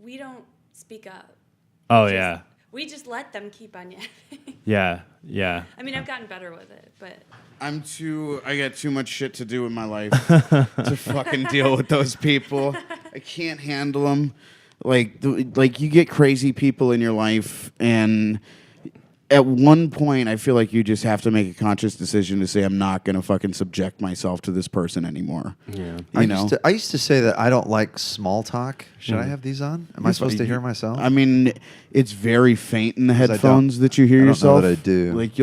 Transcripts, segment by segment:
we don't speak up. Oh, yeah. We just let them keep on yapping. Yeah, yeah. I mean, I've gotten better with it, but... I got too much shit to do in my life to fucking deal with those people. I can't handle them. Like you get crazy people in your life, and at one point, I feel like you just have to make a conscious decision to say, I'm not going to fucking subject myself to this person anymore. Yeah. I used to say that I don't like small talk. Should I have these on? Am I supposed to hear myself? I mean, it's very faint in the headphones that you hear I don't yourself. know that I do. Like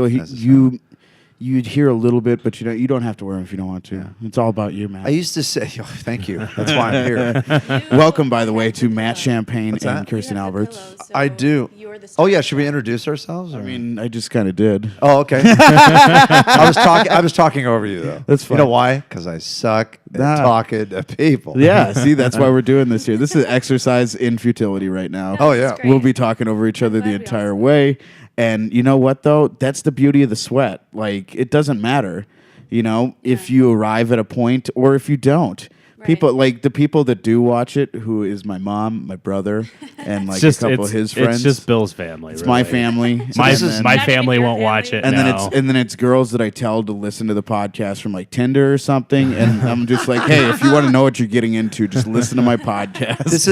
you'd hear a little bit, but you don't have to wear them if you don't want to. Yeah. It's all about you, Matt. I used to say, thank you. That's why I'm here. Welcome, by the way, to Matt Champagne What's and that? Kirsten Alberts. I do. Oh yeah, should we introduce ourselves? Or? I mean, I just kind of did. Oh, okay. I was talking over you though. That's fine. You know why? Because I suck at talking to people. Yeah, see, that's why we're doing this here. This is exercise in futility right now. Oh, yeah. Great. We'll be talking over each other the entire way. And you know what, though? That's the beauty of the sweat. Like, it doesn't matter, if you arrive at a point or if you don't. Right. People, like, the people that do watch it, who is my mom, my brother, and, like, a couple of his friends. It's just Bill's family, It's really. my family. My Not family your won't family? watch it, And no. then it's girls that I tell to listen to the podcast from like Tinder or something, and I'm just like, hey, if you want to know what you're getting into, just listen to my podcast. This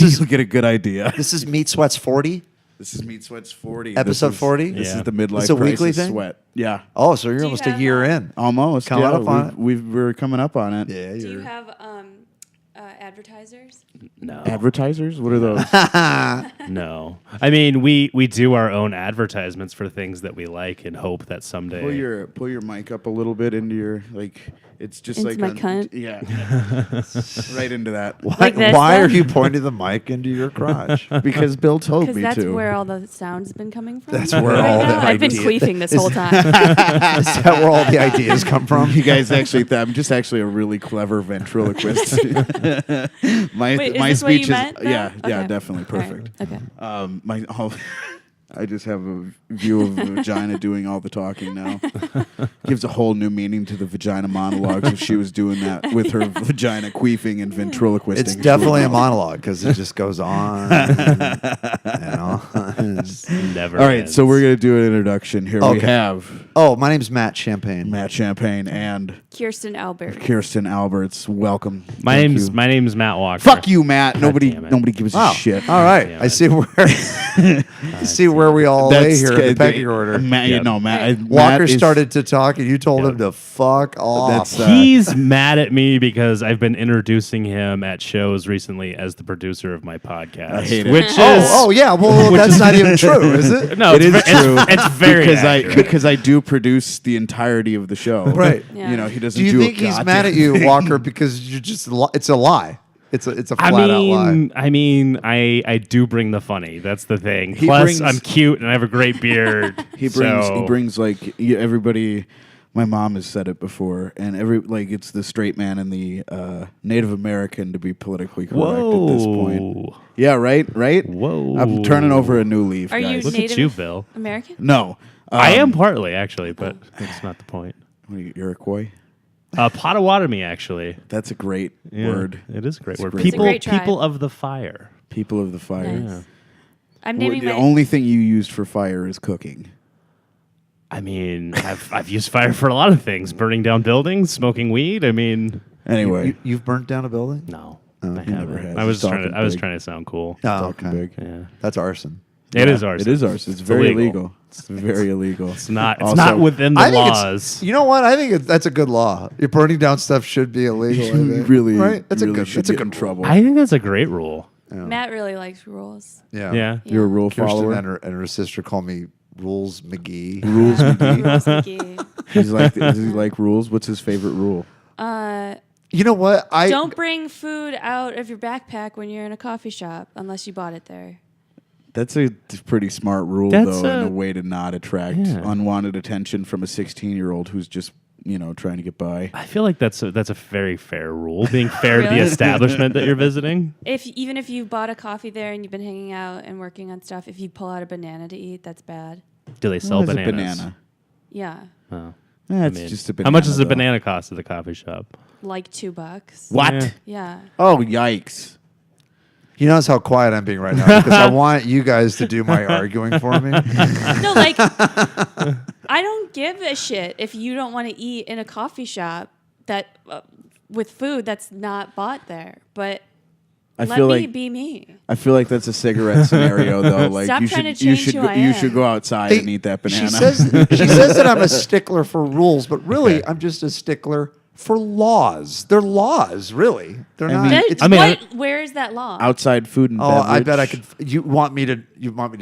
is you'll get a good idea. This is Meat Sweats 40. This is Meat Sweats 40. Episode 40? This Yeah. is the midlife It's a weekly crisis thing? sweat. Yeah, Oh, so you're Do you almost a have, year in. almost. Coming yeah, up on it? we're coming up on it. Yeah, Do you have advertisers? No. Advertisers? What are those? No. I mean, we do our own advertisements for things that we like and hope that someday... pull your mic up a little bit into your it's just Into like my cunt? Yeah, right into that. Like this, Why are then? you pointing the mic into your crotch? Because Bill told Because me that's to. where all the sound's been coming from. That's where Right all the now? I've been ideas- queefing this whole time. Is that where all the ideas come from? You guys actually, I'm just actually a really clever ventriloquist. my Wait, is my this what speech you meant, though? yeah, Okay. definitely All right. perfect. Okay. I just have a view of a vagina doing all the talking now. Gives a whole new meaning to the vagina monologues if she was doing that with her vagina queefing and ventriloquisting. It's definitely a monologue because it just goes on. It's never All right, ends. so we're going to do an introduction. Here we Okay. have Oh, my name's Matt Champagne. Matt Champagne and Kirsten Albert. Kirsten Alberts. Welcome. My Thank name's you. my name's Matt Walker. Fuck you, Matt. Nobody damn it. gives a Wow. shit. All right. Damn I it. see where see where we all lay here in the pecking order. Matt, Yep. Matt Walker is- started to talk and you told Yep. him to fuck off. That's, He's mad at me because I've been introducing him at shows recently as the producer of my podcast. I hate it. Which is oh yeah, well that's not even true, is it? no, It it's is true. It's very accurate. because I do produce the entirety of the show. Right. Yeah. He doesn't. Do you do think a he's goddamn mad at you, thing. Walker, because you just it's a lie? It's a flat out lie. I mean, I do bring the funny. That's the thing. He Plus, brings- I'm cute and I have a great beard. He so- brings everybody. My mom has said it before, and it's the straight man and the Native American to be politically correct at this point. Whoa. Yeah, right. Whoa. I'm turning over a new leaf. Are you guys. Look Native at you, Bill. American? No, I am partly, actually, but that's not the point. What are you, Iroquois? Potawatomi, actually. That's a great Yeah, word. It is a great It's word. great. It's a great tribe. People of the fire. People of the fire. Nice. I'm Well, naming the my... only thing you used for fire is cooking. I mean, I've used fire for a lot of things: burning down buildings, smoking weed. I mean, Anyway, You've burnt down a building? no, Oh, I he never haven't. has. I was He's trying to. talking I was big. trying to sound cool. Oh, talking okay. big. Yeah, That's arson. it Yeah, is ours. It is ours. It's very illegal. It's very illegal. It's not. It's Also, not within the I think laws. you know what? I think that's a good law. You're burning down stuff should be illegal. I You think. really, right? That's really a good. should That's a get in good trouble. I think that's a great rule. Matt really likes rules. Yeah. Yeah. You're a rule Kirsten follower. and her sister call me Rules McGee. Rules McGee. Rules Mickey. Does he like rules? What's his favorite rule? You know what? Don't bring food out of your backpack when you're in a coffee shop unless you bought it there. That's a pretty smart rule, That's though, and a- a way to not attract unwanted attention from a 16-year-old who's just, trying to get by. I feel like that's a very fair rule. Being fair to the Really? establishment that you're visiting. Even if you bought a coffee there and you've been hanging out and working on stuff, if you pull out a banana to eat, that's bad. Do they sell What is a bananas? banana? Yeah, Oh. It's I mean, just a banana. How much does a though. banana cost at the coffee shop? like $2. What? Yeah. Yeah. Oh, yikes. You notice how quiet I'm being right now because I want you guys to do my arguing for me. No, like I don't give a shit if you don't want to eat in a coffee shop that with food that's not bought there, but let me be me. I feel like that's a cigarette scenario, though. Like Stop you trying should, to you change should, who go, I you am. should go outside and eat that banana. She says that I'm a stickler for rules, but really I'm just a stickler for laws. They're laws, really. They're not. Where is that law? Outside food and Oh, beverage. I bet I could. You want me to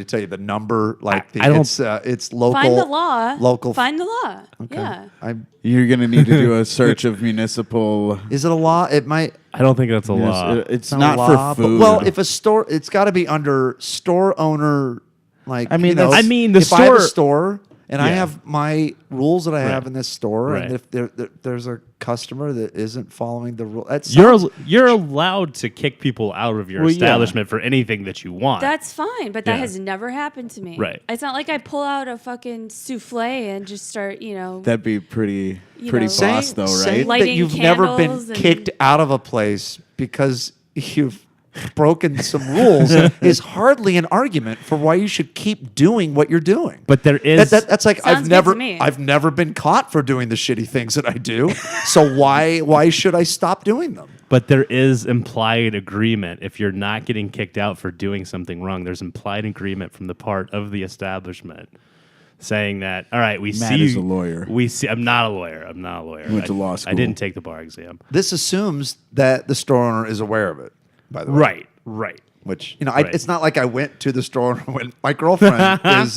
tell you the number? Like I don't. It's local. Find the law. Local. Find the law. Okay. Yeah. You're gonna need to do a search of municipal. Is it a law? It might. I don't think that's a law. It's a not law, for food. But, well, if a store, it's got to be under store owner. Like I mean, you know, that's- I mean, the if I have a store- store and I Yeah. have my rules that I have Right. in this store, Right. and if there's a customer that isn't following the rule, You're allowed to kick people out of your Well, yeah. establishment for anything that you want. That's fine, but that Yeah. has never happened to me. Right. It's not like I pull out a fucking souffle and just start, That'd be pretty You pretty know, boss, though, saying right? Lighting that you've never been candles and- kicked out of a place because you've broken some rules is hardly an argument for why you should keep doing what you're doing. But there is. That's like Sounds good to me. I've never been caught for doing the shitty things that I do. So why should I stop doing them? But there is implied agreement. If you're not getting kicked out for doing something wrong, there's implied agreement from the part of the establishment saying that, all right, we Matt see is you. a lawyer. We see. I'm not a lawyer. Went to law I school. didn't take the bar exam. This assumes that the store owner is aware of it, by the way. Right. Which, you know, Right. it's not like I went to the store and went, my girlfriend is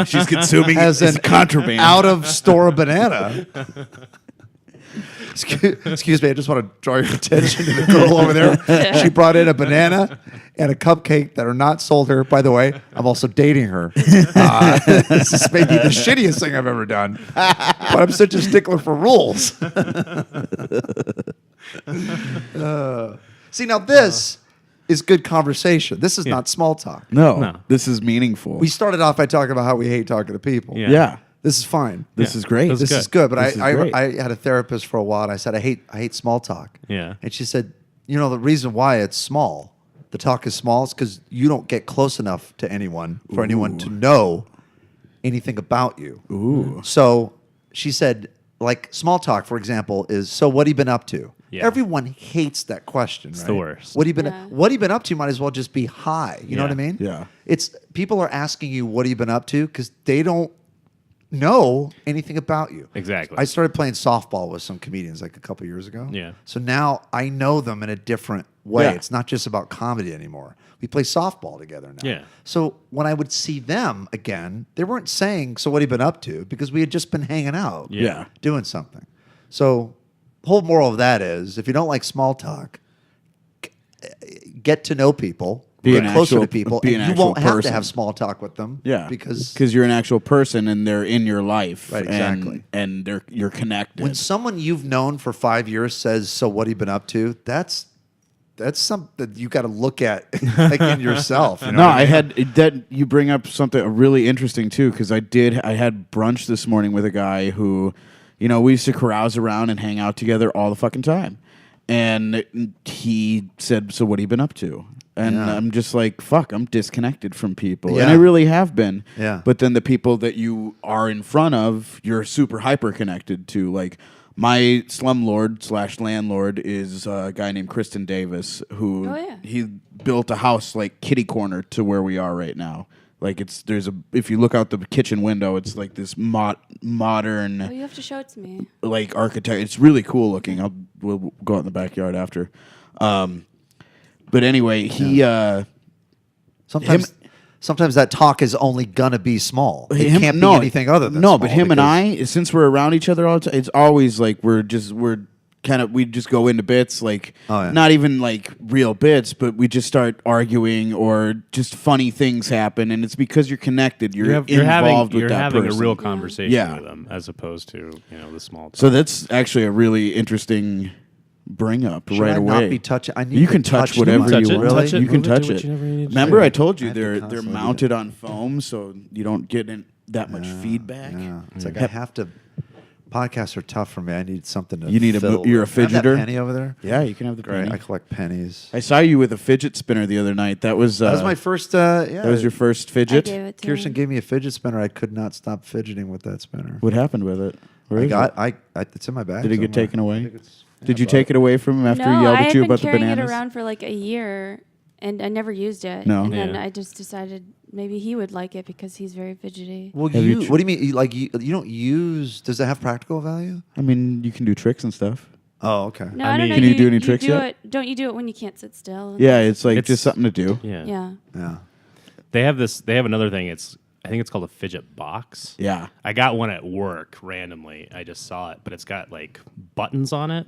She's consuming has as an contraband. out of store banana. Excuse me, I just want to draw your attention to the girl over there. She brought in a banana and a cupcake that are not sold her. By the way, I'm also dating her. This is maybe the shittiest thing I've ever done. But I'm such a stickler for rules. See, now this is good conversation. This is not small talk. No, this is meaningful. We started off by talking about how we hate talking to people. Yeah. yeah, This is fine. this is great. This This good. is good, but This is I great. had a therapist for a while, and I said I hate small talk. Yeah. And she said, you know, the reason why it's small, the talk is small, is because you don't get close enough to anyone for anyone to know anything about you. Ooh. So she said, like small talk, for example, is so what have you been up to? Yeah. Everyone hates that question. It's the worst. What have you been Yeah. What have you been up to? Might as well just be hi. You know what I Yeah. mean? Yeah. It's people are asking you what have you been up to because they don't know anything about you. Exactly. I started playing softball with some comedians like a couple years ago. Yeah. So now I know them in a different way. Yeah. It's not just about comedy anymore. We play softball together now. Yeah. So when I would see them again, they weren't saying, so what have you been up to? Because we had just been hanging out. Yeah. Doing something. So whole moral of that is if you don't like small talk, get to know people. Be Get an closer actual- to people. be And an you actual won't have to person. have small talk with them. Yeah, Because you're an actual person and they're in your life, Right, and- exactly. and you're connected. when someone you've known for 5 years says, "So what have you been up to?" That's something you got to look at like in yourself. You know No, what I mean? had that. You bring up something really interesting too, because I had brunch this morning with a guy who, we used to carouse around and hang out together all the fucking time, and he said, "So what have you been up to?" And Yeah. I'm just like, "Fuck, I'm disconnected from people," Yeah. and I really have been. Yeah. But then the people that you are in front of, you're super hyper connected to, like. My slumlord / landlord is a guy named Kirsten Davis, who Oh, yeah. he built a house like kitty corner to where we are right now. Like if you look out the kitchen window, it's like this modern Oh, you have to show it to me. like architect. It's really cool looking. We'll go out in the backyard after. But anyway, he Sometimes that talk is only gonna be small. It can't be anything other than no. small But him and because- I, since we're around each other all the time, it's always like we just go into bits, like Oh, yeah. not even like real bits, but we just start arguing or just funny things happen, and it's because you're connected. You're involved with you're that having person. a real conversation Yeah. with them as opposed to the small talk. So that's actually a really interesting bring up Should right I away. not be touching? I need You to can touch touch whatever them. you want. Really? Touch it, You can move it, touch do it. what you never needed to Remember, do. I told you I have to they're constantly do mounted on foam, so you don't get that much feedback. Yeah. It's like I have to podcasts are tough for me. I need something to. You need you're a Have that fidgeter? penny over there. Yeah, you can have the Great. penny. I collect pennies. I saw you with a fidget spinner the other night. That was my first. That was your first I fidget. gave it to Kirsten him. gave me a fidget spinner. I could not stop fidgeting with that spinner. What happened with it? Where is it? It's in my bag. Did it get somewhere. taken away? I think it's- Did you I take it away from him after No, he yelled I at had you been about the carrying it bananas? around for like a year, and I never used it. No. And then Yeah. I just decided maybe he would like it because he's very fidgety. Well, Have you what do you mean? You don't use? Does it have practical value? I mean, you can do tricks and stuff. Oh, okay. No, I I don't mean- know. Can you do any tricks do yet? Don't you do it when you can't sit still? and Yeah, things? it's like It's- just something to do. Yeah. Yeah. Yeah. They have this. They have another thing. I think it's called a fidget box. Yeah. I got one at work randomly. I just saw it, but it's got like buttons on it.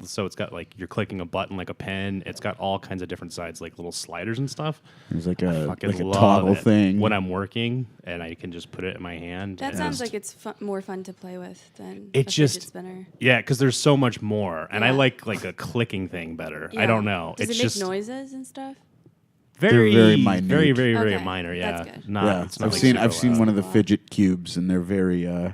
So it's got like you're clicking a button like a pen. It's got all kinds of different sides, like little sliders and stuff. It's like I a fucking love toggle it thing. when I'm working, and I can just put it in my hand. That and sounds just- like it's more fun to play with than It a just- fidget spinner. yeah, because there's so much more, and I Yeah. like a clicking thing better. I Yeah. don't know. Does it's it make just noise and stuff? very, They're very minute. very Okay, minor. Yeah, that's good. Not, Yeah, it's not I've like seen super seen loud. one of the Wow. fidget cubes, and they're very. I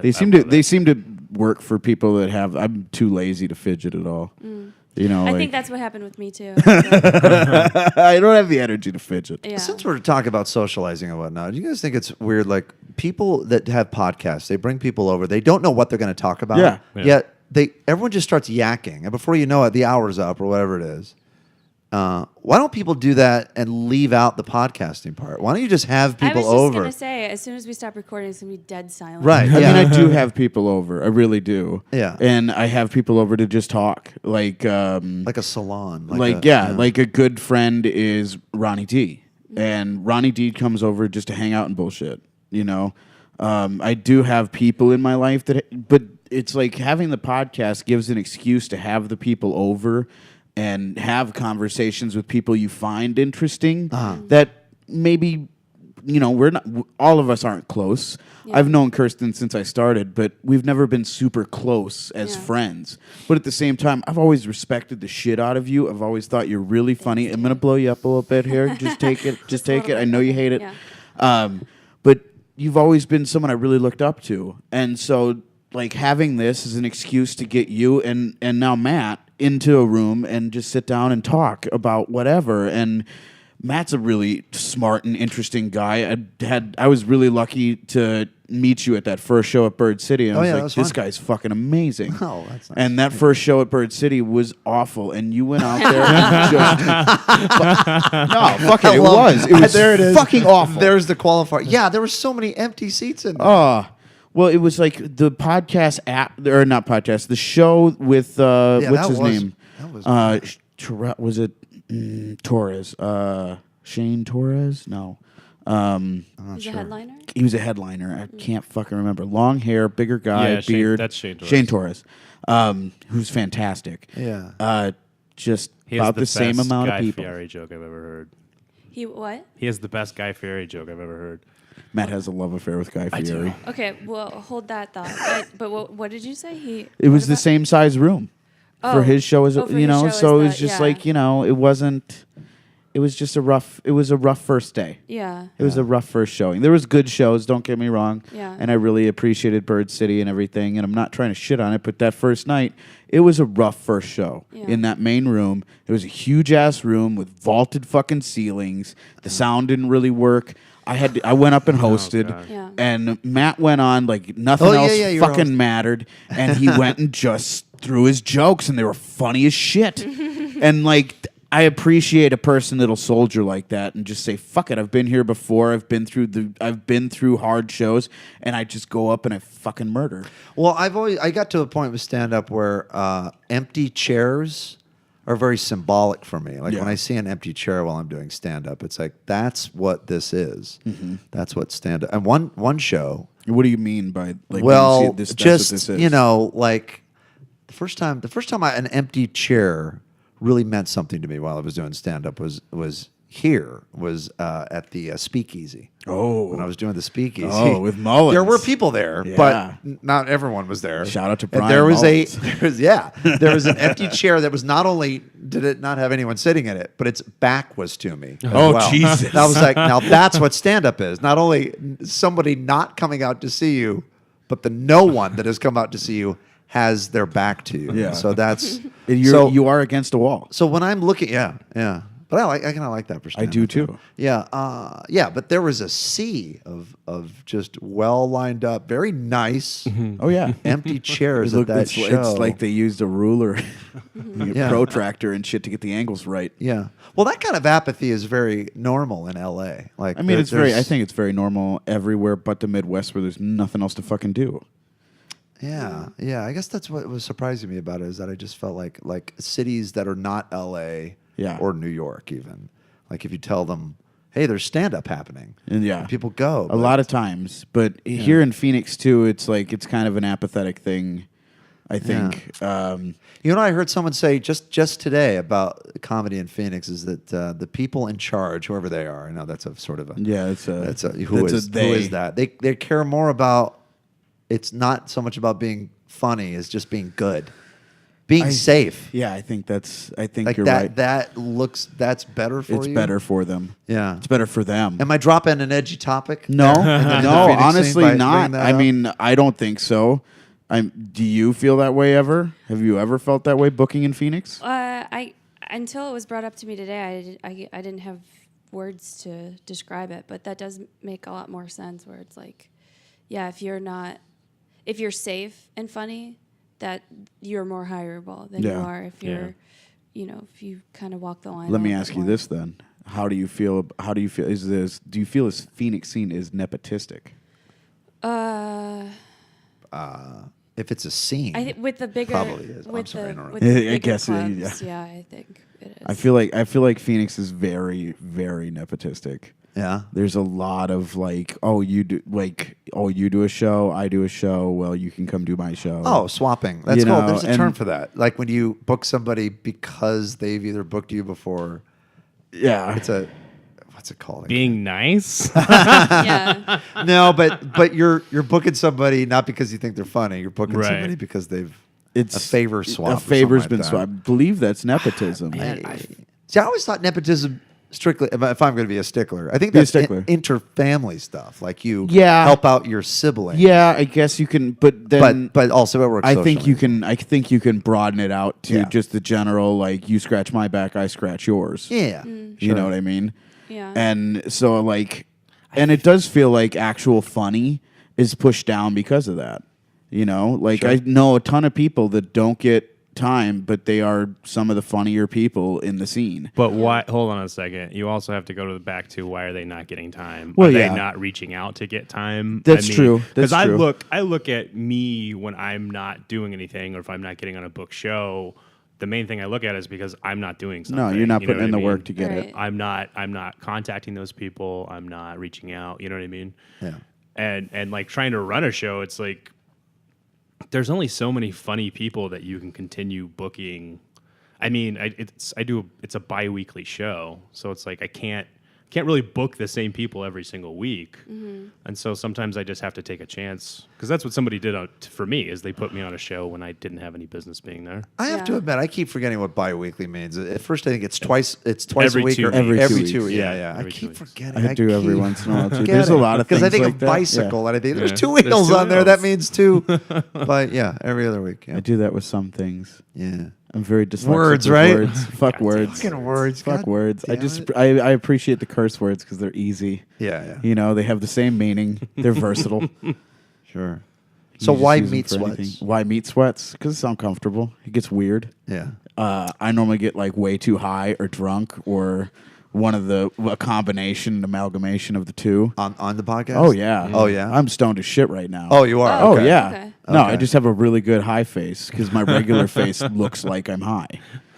They love seem it. to work for people that have. I'm too lazy to fidget at all. You know, I like, think that's what happened with me too. I don't have the energy to fidget. Yeah. Since we're talking about socializing and whatnot, do you guys think it's weird? Like people that have podcasts, they bring people over. They don't know what they're going to talk about. Yeah. Yeah. Yet everyone just starts yakking, and before you know it, the hour's up or whatever it is. Why don't people do that and leave out the podcasting part? Why don't you just have I people was just over? gonna say, as soon as we stop recording, it's gonna be dead silent. Right. I Yeah. mean, I do have people over. I really do. Yeah. And I have people over to just talk. Like like a salon. like a good friend is Ronnie D. And Ronnie D comes over just to hang out and bullshit. You know, I do have people in my life but it's like having the podcast gives an excuse to have the people over and have conversations with people you find interesting that maybe, you know, we're not, all of us aren't close. Yeah. I've known Kirsten since I started, but we've never been super close as Yeah. friends. But at the same time, I've always respected the shit out of you. I've always thought you're really funny. I'm going to blow you up a little bit here. Just take it. Just take it. I know you hate it. Yeah. But you've always been someone I really looked up to. And so, like, having this is an excuse to get you and now Matt into a room and just sit down and talk about whatever. And Matt's a really smart and interesting guy. I was really lucky to meet you at that first show at Bird City. And I was yeah, like, that was this fun. guy's fucking amazing. Oh, that's nice. And that first show at Bird City was awful. And you went out there and just... no, fuck it. It was. It was there it is. fucking awful. There's the qualifier. Yeah, there were so many empty seats in there. Oh, well, it was like the podcast app, or not podcast, the show with what's that his was- name? that was Was it Torres? Shane Torres? No. He's a headliner. He was a headliner. I can't fucking remember. Long hair, bigger guy, Yeah, Shane- beard. that's Shane Torres. Shane Torres, who's fantastic. Yeah. Just He has about the same best amount Guy of people. Fieri joke I've ever heard. He what? He has the best Guy Fieri joke I've ever heard. Matt has a love affair with Guy I do. Fieri. Okay, well, hold that thought. But what did you say? It was what the about- same size room Oh. for his show as Oh, for you his know. show So it as was the- just yeah. like, you know, it wasn't. It was just a rough. It was a rough first day. Yeah. It was a rough first showing. There was good shows, don't get me wrong. Yeah. And I really appreciated Bird City and everything. And I'm not trying to shit on it, but that first night, it was a rough first show Yeah. in that main room. It was a huge ass room with vaulted fucking ceilings. The sound didn't really work. I went up and hosted, God. Yeah. and Matt went on like nothing Oh, yeah, else yeah, you were fucking hosting. mattered, and he went and just threw his jokes, and they were funny as shit. And like, I appreciate a person that'll soldier like that and just say, "Fuck it, I've been here before. I've been through hard shows, and I just go up and I fucking murder." Well, I got to a point with stand up where empty chairs are very symbolic for me. Like Yeah. when I see an empty chair while I'm doing stand up, it's like that's what this is. That's what stand up. And one show, What do you mean by like? well, when you see this, that's just what this is? you know, like the first time an empty chair really meant something to me while I was doing stand up was at the Speakeasy. Oh. When I was doing the Speakeasy. Oh, with Mullins. There were people there, Yeah. but not everyone was there. Shout out to And Brian there was Mullins. there was an empty chair that was not only did it not have anyone sitting in it, but its back was to me. as Oh, well. Jesus. And I was like, now that's what stand up is. Not only somebody not coming out to see you, but the no one that has come out to see you has their back to you. Yeah. So that's you are against a wall. So when I'm looking, yeah. But I kind of like that perspective. I do too. Yeah, but there was a sea of just well lined up, very nice. Oh yeah, empty chairs at that show. It's like they used a ruler, a protractor and shit to get the angles right. Yeah. Well, that kind of apathy is very normal in LA. Like, I mean, I think it's very normal everywhere but the Midwest, where there's nothing else to fucking do. Yeah. I guess that's what was surprising me about it, is that I just felt like cities that are not LA. Yeah. Or New York, even. Like if you tell them, hey, there's stand-up happening. And people go. A lot of times. But here in Phoenix, too, it's kind of an apathetic thing, I think. Yeah. I heard someone say just today about comedy in Phoenix is that the people in charge, whoever they are, I know that's a sort of a... Yeah, who is that? They care more about... It's not so much about being funny as just being good. Being safe. Yeah, I think like you're that, right. That's better for you? It's better for them. Yeah. It's better for them. Am I dropping an edgy topic? No, no, honestly scene by not. bringing that I up? mean, I don't think so. Do you feel that way ever? Have you ever felt that way booking in Phoenix? Until it was brought up to me today, I didn't have words to describe it, but that does make a lot more sense, where it's like, yeah, if you're safe and funny, that you're more hireable than you are if you're, if you kind of walk the line. Let me ask you this then: How do you feel? Do you feel this Phoenix scene is nepotistic? If it's a scene, with the bigger, probably is. with the I bigger guess clubs, yeah, I think it is. I feel like Phoenix is very, very nepotistic. yeah. There's a lot of you do a show, I do a show. Well, you can come do my show. Oh, swapping. That's You cool. know, There's a and- term for that. Like when you book somebody because they've either booked you before. Yeah, What's it called? Being nice. Yeah. No, but you're booking somebody not because you think they're funny. You're booking Right. somebody because it's a favor swap. A or favor's something been like that. swapped. I believe that's nepotism. See, I always thought nepotism strictly, if I'm going to be a stickler, I think Be a that's stickler. Inter-family stuff. Like you Yeah. help out your sibling. Yeah, I guess you can, but then But also it works I think socially. I think you can broadden it out to Yeah. just the general, you scratch my back, I scratch yours. Yeah. You know what I mean? Yeah. And so and it does feel like actual funny is pushed down because of that. I know a ton of people that don't get time, but they are some of the funnier people in the scene. But why? Hold on a second. You also have to go to the back to why are they not getting time? Well, are yeah. they not reaching out to get time? That's true. Because That's true. I look at me when I'm not doing anything or if I'm not getting on a book show. The main thing I look at is because I'm not doing something. No, you're not you know putting in what the I mean? work to get it. Right. I'm not contacting those people. I'm not reaching out. You know what I mean? Yeah. And trying to run a show, it's like there's only so many funny people that you can continue booking. I mean, it's a bi-weekly show, so it's like I can't really book the same people every single week, and so sometimes I just have to take a chance because that's what somebody did for me is they put me on a show when I didn't have any business being there. I have to Yeah. admit, I keep forgetting what bi-weekly means. At first, I think it's twice. It's twice Every a week 2 or weeks. Every every 2 two. weeks. Yeah. I Every 2 keep weeks. forgetting. I do every once in a while too. forgetting. There's a lot of things because I think like of that. bicycle and I think there's Yeah. two There's wheels 2 on there. That wheels. means two. But yeah, every other week. I Yeah. do that with some things. Yeah. I'm very dyslexic Words, with right? Words. Fuck words. Fucking words. Fuck God words. I damn just it. I appreciate the curse words because they're easy. Yeah. They have the same meaning. They're versatile. Sure. You So just why use them meat for anything. sweats? Why meat sweats? Because it's uncomfortable. It gets weird. Yeah. I normally get way too high or drunk or a combination, an amalgamation of the two. On the podcast. Oh yeah. Oh yeah. I'm stoned as shit right now. Oh, you are. Oh Okay. yeah. Okay. No, Okay. I just have a really good high face because my regular face looks like I'm high.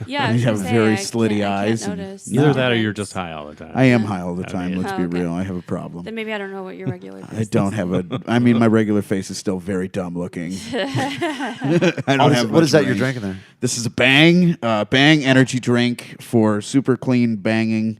Yeah, And I was you have gonna very say, slitty I can't eyes and- notice No. Either that or difference. you're just high all the time. I am high all the time. Okay. Let's Oh, be okay. real. I have a problem. Then maybe I don't know what your regular face I don't have a. I mean, my regular face is still very dumb looking. I don't have. What much is that you're range. drinking there? This is a Bang energy drink for super clean banging.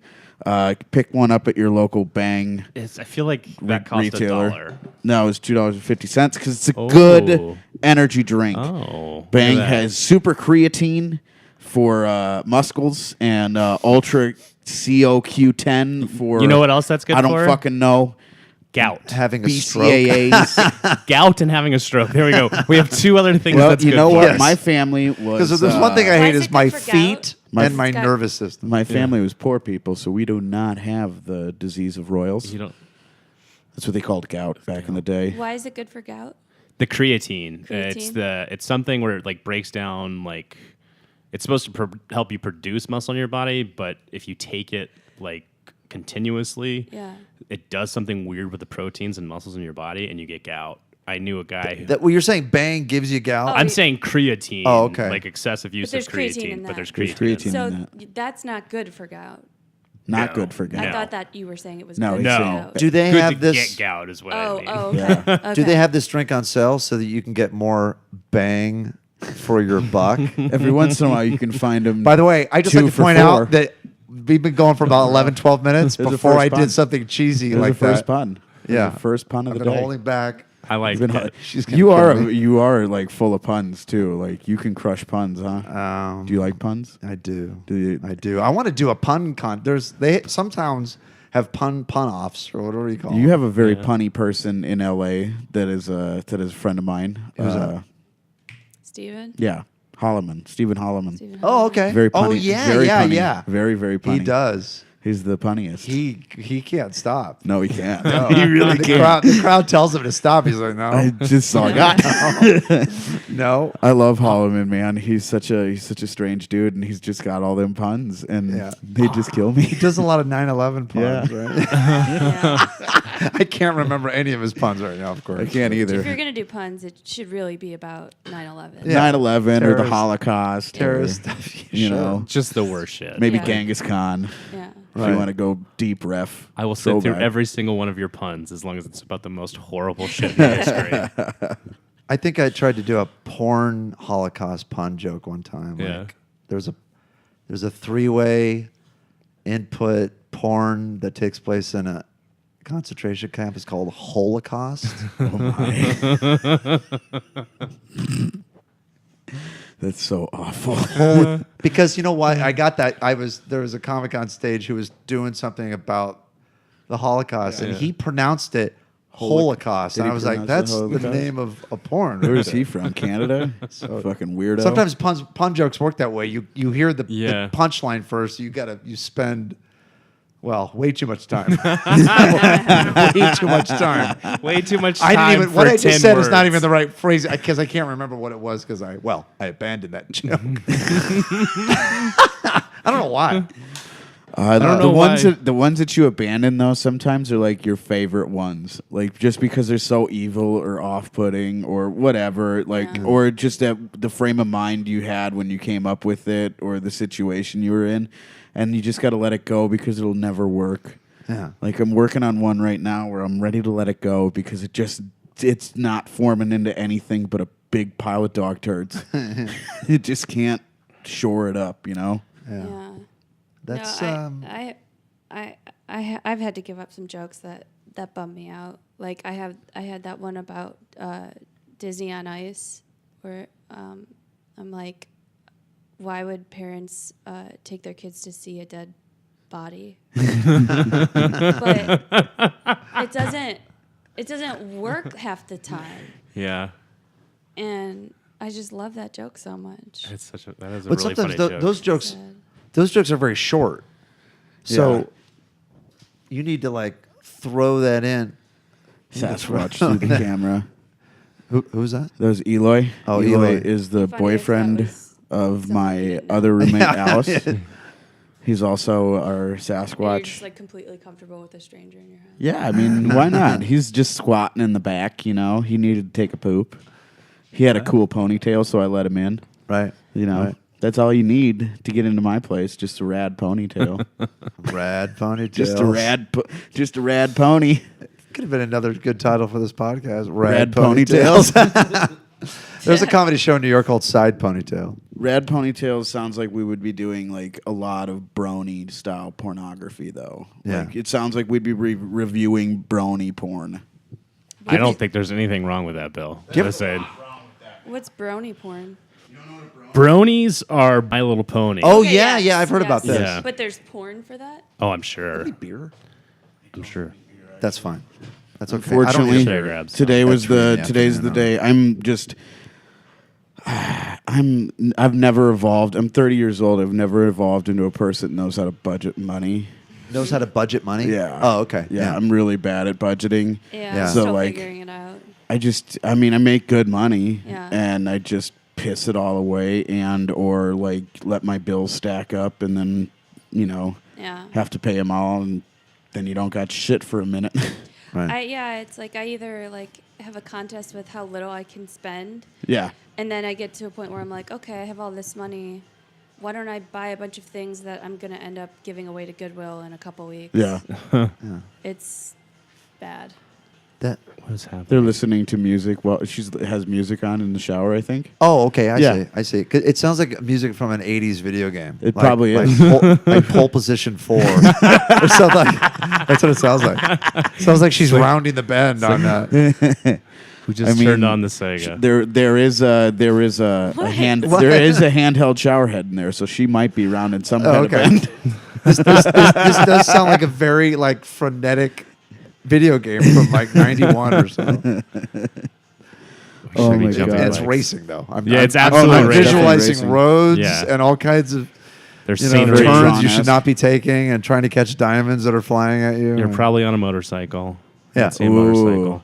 Pick one up at your local Bang I feel like that cost retailer. $1. No, it's $2.50 because it's a Oh. good energy drink. Oh, Bang look at that. has super creatine for muscles and ultra COQ10 for. You know what else that's good I don't for? fucking know. Gout. Having a stroke. BCAAs. Gout and having a stroke. There we go. We have two other things Well, that's you good know for. what? Yes. My family was. Because there's one thing I Why hate is is it my good for feet gout? and my It's got- nervous system. My family was poor people, so we do not have the disease of Royals. You don't. That's what they called gout back in the day. Why is it good for gout? The creatine. Creatine? It's something where it like breaks down like it's supposed to help you produce muscle in your body, but if you take it like continuously, Yeah. it does something weird with the proteins and muscles in your body, and you get gout. I knew a guy. Who, Well, you're saying Bang gives you gout? Oh, I'm saying creatine. Oh, okay. Like excessive use there's of creatine creatine, in but that. there's There's creatine. creatine. So in that's not good for gout. Not No. good for gout. I No. thought that you were saying it was No, good he's for saying- gout. Do they Good have to this? get gout is what I Oh, mean. okay. Yeah. Okay. Do they have this drink on sale so that you can get more bang for your buck? Every once in a while, you can find them. By the way, I just 2 like to for point 4. out that we've been going for about 11, 12 minutes There's a before first I pun. did something cheesy There's like the first that. pun. There's Yeah. the first pun of I've the been day. holding back. I like Been- that. She's gonna you kill are me. you are like full of puns too. Like you can crush puns, huh? Do you like puns? I do. Do you? I do. I want to do a pun some towns have pun offs or whatever you call You them. have a very Yeah. punny person in LA that is a friend of mine. Who's that? Steven? Yeah, Holloman, Stephen Holloman. Steven Oh, Holland. okay. Very punny. Oh, yeah, very yeah, punny. yeah. Very, very punny. He does. He's the punniest. He can't stop. No, he can't. No. He really the can't. the crowd tells him to stop. He's like, no, I just all I got. no. I love Holloman, man. He's such a strange dude, and he's just got all them puns, and Yeah. they just kill me. He does a lot of 9/11 puns, Yeah. right? Yeah. I can't remember any of his puns right now, of course. I can't If either. you're going to do puns, it should really be about 9/11. Yeah. 9/11 or the Terrorist- Holocaust, Terrorist or, stuff. you Sure. know, Just the worst shit. maybe Yeah. Genghis Khan. Yeah. If Right. you want to go deep ref. I will sit through throwback. every single one of your puns as long as it's about the most horrible shit in history. I think I tried to do a porn Holocaust pun joke one time. Yeah. Like, there's a 3-way input porn that takes place in a concentration camp. It's called Holocaust. That's so awful. Because you know why? I got that. There was a comic on stage who was doing something about the Holocaust, and he pronounced it Holocaust. Did And he I was like, pronounce that's it the Holocaust? name of a porn. Where right is there. he from? Canada? Fucking weirdo. Sometimes pun jokes work that way. You hear the Yeah. punchline first. You spend way too much time. Way too much time. Way too much I time. didn't even. What for I just 10 said is not words. even the right phrase because I can't remember what it was because I abandoned that joke. I don't know why. I don't know the why. ones that you abandon though sometimes are like your favorite ones, like just because they're so evil or off-putting or whatever, like Yeah. or just that the frame of mind you had when you came up with it or the situation you were in, and you just got to let it go because it'll never work. Yeah. Like I'm working on one right now where I'm ready to let it go because it's not forming into anything but a big pile of dog turds. It just can't shore it up, you know. Yeah. That's no, I've had to give up some jokes that bum me out. Like I had that one about Disney on Ice, where I'm like, why would parents take their kids to see a dead body? But it doesn't work half the time, Yeah. and I just love that joke so much. It's that is a but really sometimes funny joke. those jokes are very short. So Yeah. you need to like throw that in. Sasquatch through the camera. Who's that? That was Eloy. Oh, Eloy Eloy. is the Funny if that boyfriend was of something my you didn't know. other roommate, Yeah. Alice. He's also our And you're Sasquatch. just like completely comfortable with a stranger in your house. Yeah, I mean, why not? He's just squatting in the back, you know. He needed to take a poop. He had a cool ponytail, so I let him in. Right. You know, Right. that's all you need to get into my place. Just a rad ponytail. Rad ponytail. just a rad pony. Could have been another good title for this podcast. Rad Ponytails. ponytails. There's a comedy show in New York called Side Ponytail. Rad ponytails sounds like we would be doing like a lot of brony style pornography, though. Yeah. Like, it sounds like we'd be reviewing brony porn. I don't think there's anything wrong with that, Bill. Yep. Just saying. What's brony porn? Bronies are My Little Pony. Oh, Okay, yeah, yes, yeah. I've heard about yes. this. Yeah. But there's porn for that? Oh, I'm sure. Beer? I'm sure. That's fine. That's okay. Unfortunately, grabs. today's the afternoon. day. I've never evolved. I'm 30 years old. I've never evolved into a person that knows how to budget money. Knows how to budget money? Yeah. Oh, okay. Yeah, I'm really bad at budgeting. Yeah, I'm So, still like, figuring it out. I make good money, Yeah. and I just piss it all away, and or like let my bills stack up, and then Yeah. have to pay them all, and then you don't got shit for a minute. Right. It's like I either like have a contest with how little I can spend, Yeah. and then I get to a point where I'm like, okay, I have all this money. Why don't I buy a bunch of things that I'm going to end up giving away to Goodwill in a couple weeks? Yeah. It's bad. That. What is happening? They're listening to music. Well, she has music on in the shower, I think. Oh, okay. Yeah. I see. 'Cause it sounds like music from an '80s video game. It probably is. Like Pole Position 4. Or something like, that's what it sounds like. Sounds like she's rounding the bend on that. We just turned on the Sega. There is a handheld shower head in there, so she might be rounding some kind of bend. This does sound like a very like frenetic video game from like '91 or something. Oh my jumping God. And it's bikes. racing though. It's I'm absolutely racing. visualizing Racing. roads Yeah. and all kinds of There's very scenery. drawn. turns you should Drawn-esque. not be taking, and trying to catch diamonds that are flying at you. You're probably on a motorcycle. Yeah. Let's say a Ooh. motorcycle.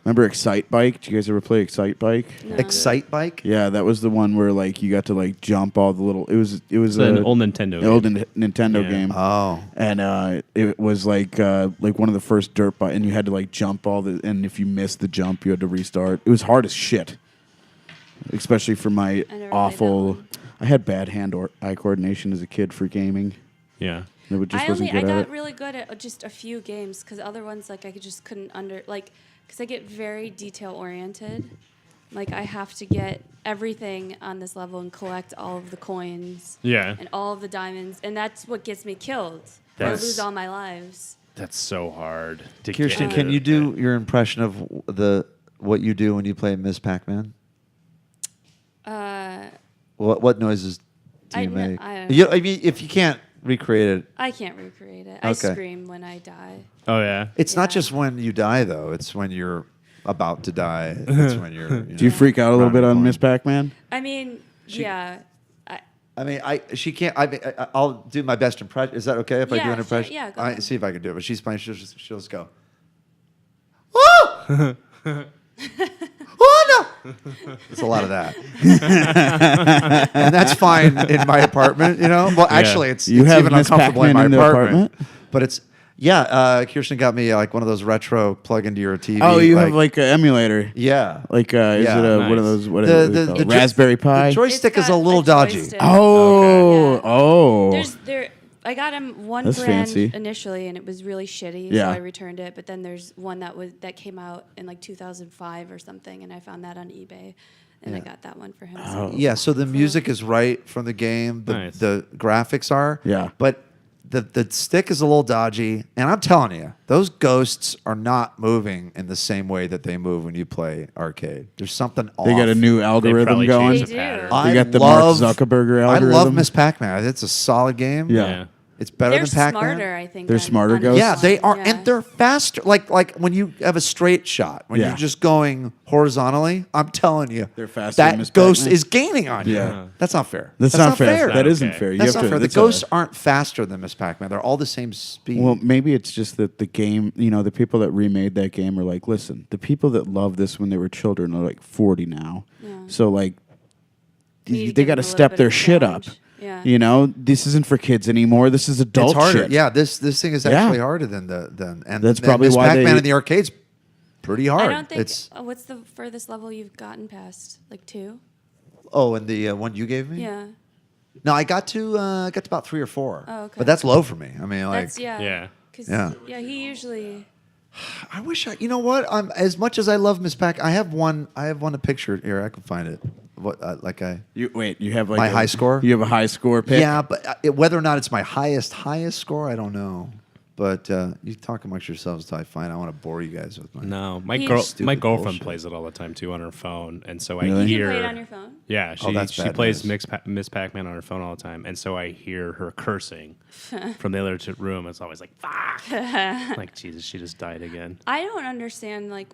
Remember Excite Bike? Did you guys ever play Excite Bike? No. Excite Bike. Yeah, that was the one where like you got to like jump all the little. It was It's an old Nintendo. old game. Nintendo Yeah. game. Oh, And it was like one of the first dirt bike, and you had to like jump all the. And if you missed the jump, you had to restart. It was hard as shit, especially for my I never played that awful. one. I had bad hand-eye coordination as a kid for gaming. Yeah. I just I wasn't good at got it. really good at just a few games because other ones like I just couldn't because I get very detail oriented. Like I have to get everything on this level and collect all of the coins Yeah. and all of the diamonds, and that's what gets me killed. I That's- lose all my lives. That's so hard to Kirsten, get can into you it. do your impression of what you do when you play Miss Pac-Man? What noises do you make? I mean, if you can't recreate it, I can't recreate it. I Okay. scream when I die. Oh yeah. it's not Yeah. just when you die though. It's when you're about to die. It's when you're. Do you freak out a little bit on Miss Pac-Man? I mean, yeah. I mean, she can't. I'll do my best impression. Is that okay if I do Yeah, an sure. impression? Yeah, go I ahead. see if I can do it. But she's playing. She'll just go. Oh! Oh no! It's a lot of that, and that's fine in my apartment. Well, actually, it's You it's have even Miss uncomfortable in my Pac-Man in the apartment. apartment? But it's yeah. Kirsten got me like one of those retro plug into your TV. Oh, you have like an emulator. yeah. Like, is Yeah. it one of Nice. those? What is it called? jo- Raspberry Pi? The joystick It's is a got little dodgy. joystick. Oh, Okay. oh. I got him one That's brand fancy. initially, and it was really shitty, Yeah. so I returned it. But then there's one that came out in like 2005 or something, and I found that on eBay, and I got that one for him. Oh. So. Yeah, so the music is right from the game. Nice. The graphics are. Yeah. But the stick is a little dodgy. And I'm telling you, those ghosts are not moving in the same way that they move when you play arcade. There's something off. They got a new algorithm probably going. changed They the pattern. do. They got the Mark Zuckerberg I algorithm. love Miss Pac-Man. It's a solid game. Yeah. It's better They're than Pac-Man. smarter, I think. They're on- smarter on ghosts? Yeah, this they one. are, Yeah. and they're faster. Like when you have a straight shot, when Yeah. you're just going horizontally. I'm telling you, They're faster than That Miss ghost Pac-Man? is gaining on you. Yeah. That's not fair. That's not fair. fair. That Not isn't okay. fair. You That's have not to, fair. The that's a- ghosts aren't faster than Miss Pac-Man. They're all the same speed. Well, maybe it's just that the game, the people that remade that game are like, listen, the people that loved this when they were children are like 40 now. Yeah. So, like, We need to they give got them to a little step bit their of a shit up. challenge. Yeah. This isn't for kids anymore. This is adult it's harder. shit. Yeah, this thing is Yeah. actually harder than and That's and probably Miss why Pac-Man they- in the arcade's pretty hard. I don't think. It's What's the furthest level you've gotten past? Like 2? and the one you gave me. Yeah. No, I got to about 3 or 4. Oh, okay. But that's low for me. I mean, like, That's yeah. Yeah. 'Cause, Yeah. Yeah. He usually. I wish I. You know what? As much as I love Miss Pac, I have one. A picture here. I can find it. What You have like My high score? You have a high score pick. Yeah, but whether or not it's my highest score, I don't know. But you talk amongst yourselves till I find I want to bore you guys with my. No, He- my Stupid girlfriend bullshit. plays it all the time too on her phone, and so Really? I You hear. can play it on your phone. Yeah, that's she bad plays news. Miss Pac-Man on her phone all the time, and so I hear her cursing from the other room. It's always like "fuck," like Jesus, she just died again. I don't understand like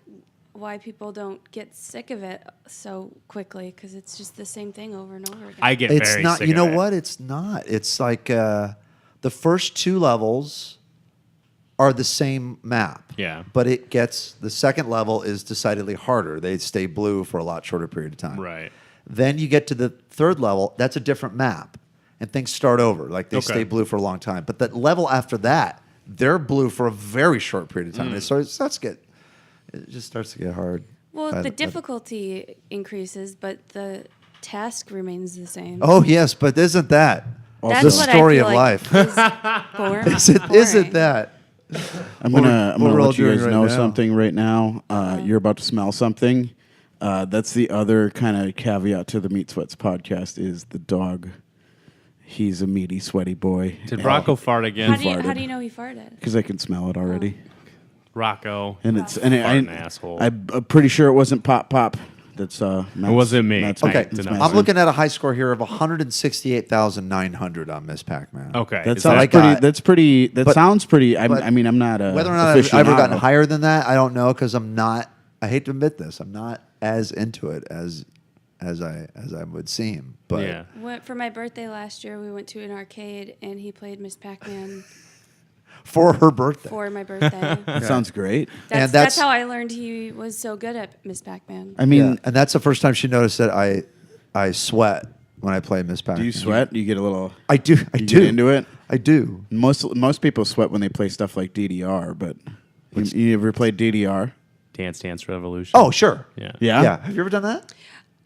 why people don't get sick of it so quickly because it's just the same thing over and over again. I get It's very not. sick You know of it. what? It's not. It's like the first 2 levels are the same map. Yeah. But it gets the second level is decidedly harder. They stay blue for a lot shorter period of time. Right. Then you get to the 3rd level. That's a different map, and things start over. Like they Okay. stay blue for a long time. But the level after that, they're blue for a very short period of time. And it just starts to get hard. Well, by the by difficulty increases, but the task remains the same. Oh yes, but isn't that That's the what I story feel of like life? is boring. Isn't that? I'm What gonna we're all let you doing guys right know now. something right now. You're about to smell something. That's the other kind of caveat to the Meat Sweats podcast is the dog. He's a meaty, sweaty boy. Did Rocco fart again? How farted. do you know he farted? Because I can smell it already. Rocco. And it's Farting asshole. I'm pretty sure it wasn't Pop. That's Matt's, wasn't me. Matt's Okay, Matt- that's denies Matt's I'm looking at a high score here of 168,900 on Miss Pac-Man. Okay. That is sounds I pretty. got. That's pretty. That But- sounds pretty. but I mean, I'm not a Whether or not I've ever gotten aficionado. higher than that, I don't know because I'm not. I hate to admit this. I'm not as into it as I would seem. But Yeah. For my birthday last year, we went to an arcade and he played Miss Pac-Man for her birthday, for my birthday. That sounds great. That's, And that's that's- how I learned he was so good at Miss Pac-Man. I mean, yeah, and that's the first time she noticed that I sweat when I play Miss Pac-Man. do you sweat? You get a little. I do. I You do. get into it. I do. Most people sweat when they play stuff like DDR. But you ever played DDR? Dance Dance Revolution. Oh, sure. Yeah. Yeah. Yeah. Have you ever done that?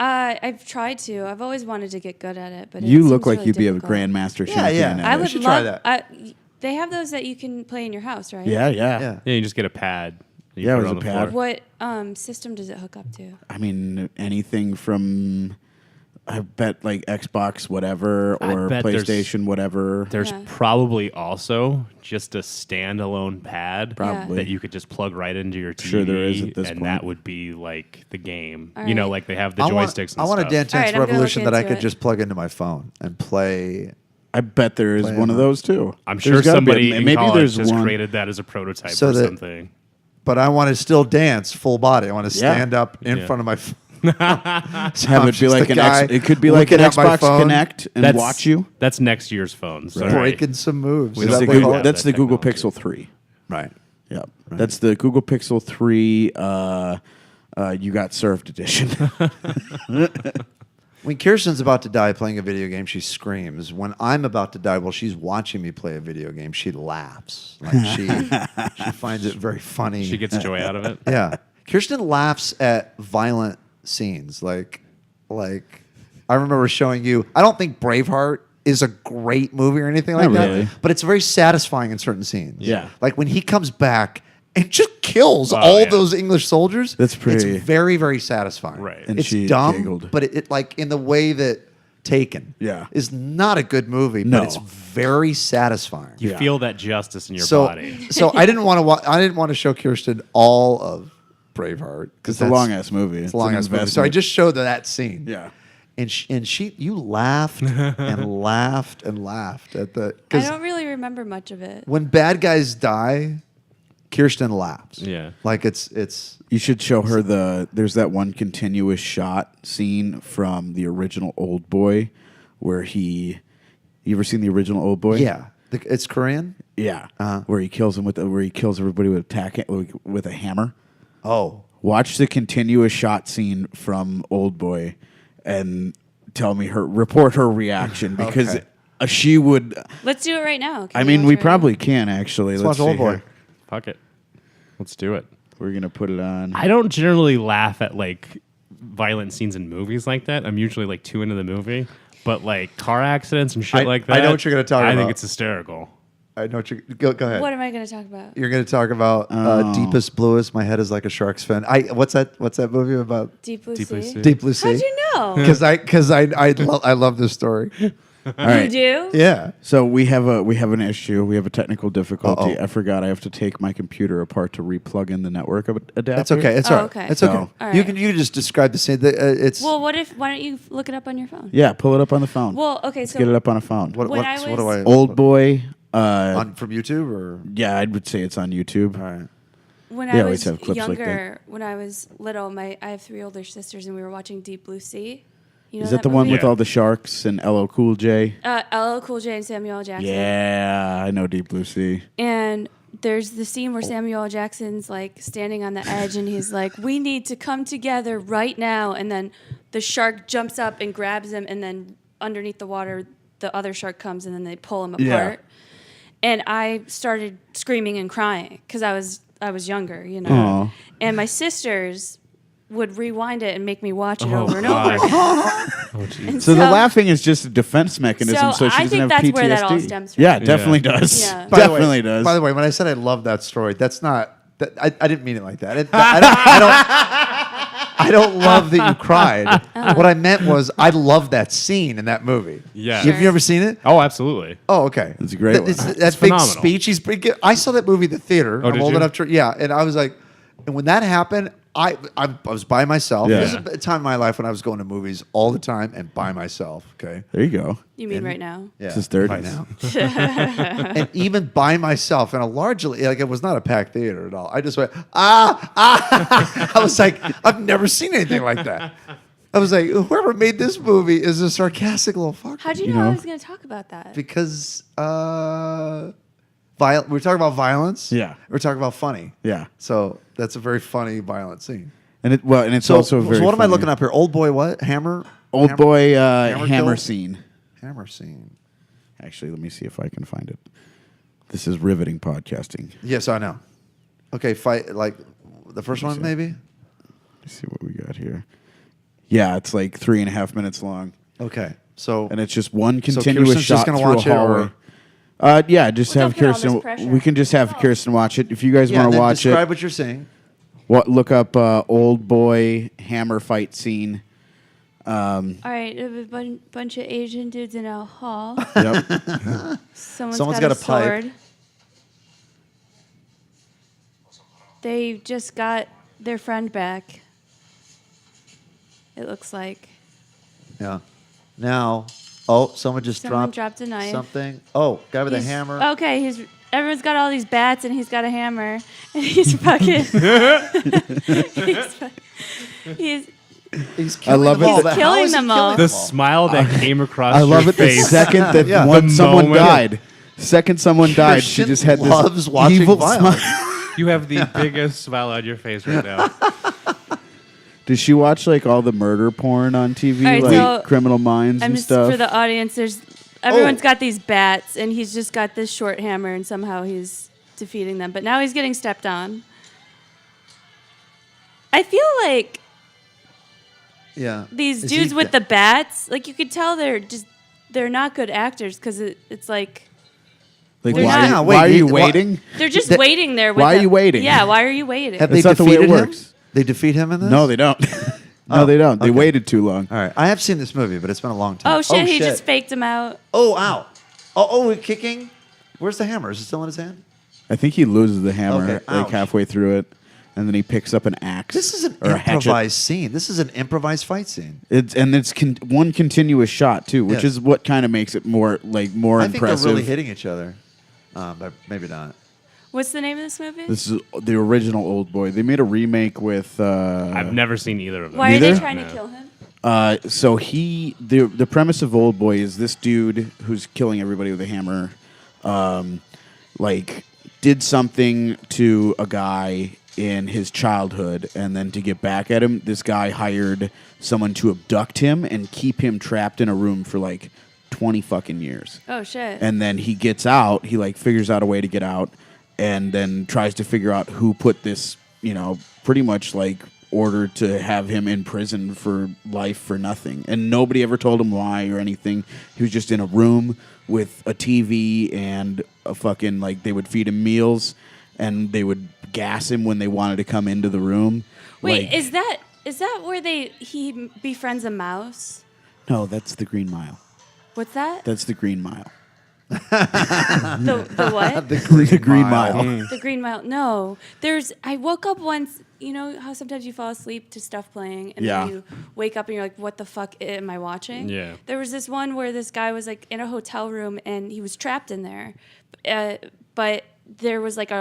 I've tried to. I've always wanted to get good at it, but You it look seems like really you'd be a difficult. grandmaster Yeah, champion. yeah. at I it. would should try love. that. They have those that you can play in your house, right? Yeah. Yeah. Yeah, you just get a pad. You Yeah, put it was on a the pad. floor. What system does it hook up to? I mean, anything from. I bet like Xbox whatever I or bet there's- PlayStation whatever. There's Yeah. probably also just a standalone pad Probably. that you could just plug right into your TV. Sure there is at this and point. that would be like the game. All You know, right. like they have the I want, joysticks and I want a stuff. Dance All Dance right, I'm gonna Revolution look that I into could it. just plug into my phone and play. I bet there is Play one of them. those too. I'm There's sure gotta be- somebody in maybe college there's just one. created that as a prototype So or that- something. But I want to still dance full body. I want to Yeah. stand up in Yeah. front of my phone. Have it be like an it could be like an looking at my Xbox phone, Connect and watch you. That's next year's phones. Right. Sorry. breaking some moves. We Is don't That's the that what think you Google, call about it? that's the that Google technology. Pixel 3. Right. Yep. That's the Google Pixel 3 you got served edition. When Kirsten's about to die playing a video game, she screams. When I'm about to die, while she's watching me play a video game, she laughs. Like she finds it very funny. She gets joy out of it. Yeah. Kirsten laughs at violent scenes. Like I remember showing you, I don't think Braveheart is a great movie or anything like Not that, really. but it's very satisfying in certain scenes. Yeah. Like when he comes back and just kills Oh, all yeah. those English soldiers. That's pretty- It's very, very satisfying. Right. And It's she dumb, giggled. but it like in the way that Taken Yeah. is not a good movie, No. but it's very satisfying. You Yeah. feel that justice in your so, body. so I didn't want to. I didn't want to show Kirsten all of Braveheart It's a long ass movie. It's a long ass movie. So I just showed that scene. Yeah. And she, you laughed and laughed and laughed at the I because don't really remember much of it. when bad guys die, Kirsten laughs. Yeah. like it's You should show her there's that one continuous shot scene from the original Old Boy where you ever seen the original Old Boy? yeah. It's Korean. Yeah. Uh-huh. Where he kills everybody with a hammer. Oh, Watch the continuous shot scene from Old Boy and report her reaction because Okay. she would. Let's do it right now. Can I mean, we watch it right probably can actually. let's watch see Old Boy. here. Fuck it. Let's do it. We're gonna put it on. I don't generally laugh at like violent scenes in movies like that. I'm usually like too into the movie. But like car accidents and shit I- like I that. know what you're gonna talk I about. think it's hysterical. I know what you go now? ahead. What am I going to talk about? You're going to talk about Deepest Bluest. My head is like a shark's fin. What's that movie about? Deep Blue Deep Blue Sea? Sea. Deep Blue Sea. How'd you know? Because I love this story. All right. You do? Yeah. So we have an issue. We have a technical difficulty. Uh-oh. I forgot I have to take my computer apart to replug in the network adapter. That's okay. It's all right. okay. It's okay. So- All You right. can just describe the scene. It's Well, why don't you look it up on your phone? Yeah, pull it up on the phone. Well, okay, Let's so get it up on a phone. what when I so what do I Old Boy. from YouTube or Yeah, I would say it's on YouTube. all right. when They I always was have clips like that. younger, when I was little, I have 3 older sisters, and we were watching Deep Blue Sea. You know Is that the one movie? with all the sharks and LL Cool J? LL Cool J and Samuel L. Jackson. Yeah, I know Deep Blue Sea. And there's the scene where Samuel L. Jackson's like standing on the edge, and he's like, "We need to come together right now." And then the shark jumps up and grabs him, and then underneath the water, the other shark comes, and then they pull him apart. Yeah. And I started screaming and crying because I was younger, you know. Aw. And my sisters would rewind it and make me watch it Oh, over and God. over again. Oh, geez. And So the laughing is just a defense mechanism, so she I doesn't think have that's PTSD. where that all stems from. Yeah, it definitely does. Yeah. Definitely does. By the way, when I said I love that story, that's not. I didn't mean it like that. I don't love that you cried. What I meant was I love that scene in that movie. Yeah. Sure. Have you ever seen it? Oh, absolutely. Oh, okay. It's a great one. That It's big phenomenal. speech. I saw that movie at the theater. Oh, I'm did old you? enough to. Yeah, and I was like, and when that happened, I was by myself. Yeah. This is a time in my life when I was going to movies all the time and by myself. Okay. There you go. You mean And- right now? Yeah. It's his 30s. Right now. And even by myself in a largely, like it was not a packed theater at all. I just went, I was like, I've never seen anything like that. I was like, whoever made this movie is a sarcastic little fucker. How'd you You know I know? was going to talk about that? Because we're talking about violence. Yeah. We're talking about funny. Yeah. So that's a very funny, violent scene. And it's So, also very so what am I funny. looking up here? Old boy, what? Hammer? Old Boy Hammer hammer kill? scene. Hammer scene. Actually, let me see if I can find it. This is riveting podcasting. Yes, I know. Okay, fight like the first one, maybe. Let's see what we got here. Yeah, it's like 3.5 minutes long, Okay, so and it's just one So continuous Kirsten's just shot gonna through watch a it, hallway. or- Yeah, just Well, have don't put all this Kirsten. pressure. We can just have Kirsten watch it. If you guys yeah, want and to then watch describe it, what you're seeing. look up Old Boy hammer fight scene. All right, we have a bunch of Asian dudes in a hall. Yep. Someone's got a pipe. sword. They just got their friend back. It looks like. Yeah. Now, someone just Someone dropped dropped a knife. something. Oh, guy with a He's- hammer. Okay, everyone's got all these bats and he's got a hammer and he's fucking. he's He's I killing love them it all. that- But Killing how is he them killing all. them The all? smile that came across I love your it the face. second that Yeah. one The someone moment. died. Second someone died, she Kirsten just had this loves watching evil violence. smile. You have the biggest smile on your face right now. Does she watch like all the murder porn on TV, All right, like so Criminal Minds I'm and just stuff? for the audience. Everyone's got these bats and he's just got this short hammer and somehow he's defeating them. But now he's getting stepped on. I feel like Yeah. these Is dudes he with de- the bats, like you could tell they're not good actors because it's like Like, They're why, not- why are you Wait, waiting? they're just That- waiting there. With Why are them. you waiting? Yeah, why are you waiting? Have That's they not the way it defeated him? works. They defeat him in this? No, they don't. No, Oh, they don't. They okay. waited too long. All right. I have seen this movie, but it's been a long time. Oh shit! He just faked him out. Oh, ow. Oh, kicking. Where's the hammer? Is it still in his hand? I think he loses the hammer Okay, like ouch. halfway through it, and then he picks up an axe. This is an or a hatchet. improvised scene. This is an improvised fight scene. It's one continuous shot too, which Yeah. is what kind of makes it more I impressive. think they're really hitting each other, but maybe not. What's the name of this movie? This is the original Old Boy. They made a remake with. I've never seen either of them. Why are Neither? they trying to kill him? So the premise of Old Boy is this dude who's killing everybody with a hammer, did something to a guy in his childhood, and then to get back at him, this guy hired someone to abduct him and keep him trapped in a room for 20 fucking years. Oh shit! And then he gets out. He figures out a way to get out, and then tries to figure out who put this, pretty much order to have him in prison for life for nothing. And nobody ever told him why or anything. He was just in a room with a TV and a fucking they would feed him meals, and they would gas him when they wanted to come into the room. Wait, is that where he befriends a mouse? No, that's the Green Mile. What's that? That's the Green Mile. The what? The Green Mile. The Green Mile. No. I woke up once, you know how sometimes you fall asleep to stuff playing and then you wake up and you're like, what the fuck am I watching? Yeah. There was this one where this guy was like in a hotel room and he was trapped in there. But there was like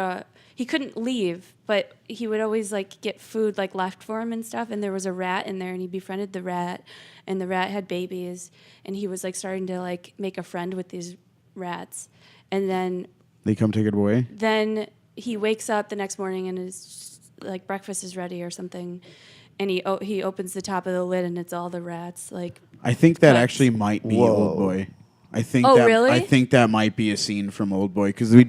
he couldn't leave, but he would always like get food like left for him and stuff. And there was a rat in there and he befriended the rat and the rat had babies and he was like starting to like make a friend with these rats, and then They come take it away? Then he wakes up the next morning and is like breakfast is ready or something, and he opens the top of the lid and it's all the rats. Like I think that guts. actually might be Old Boy. I think really? I think that might be a scene from Old Boy because they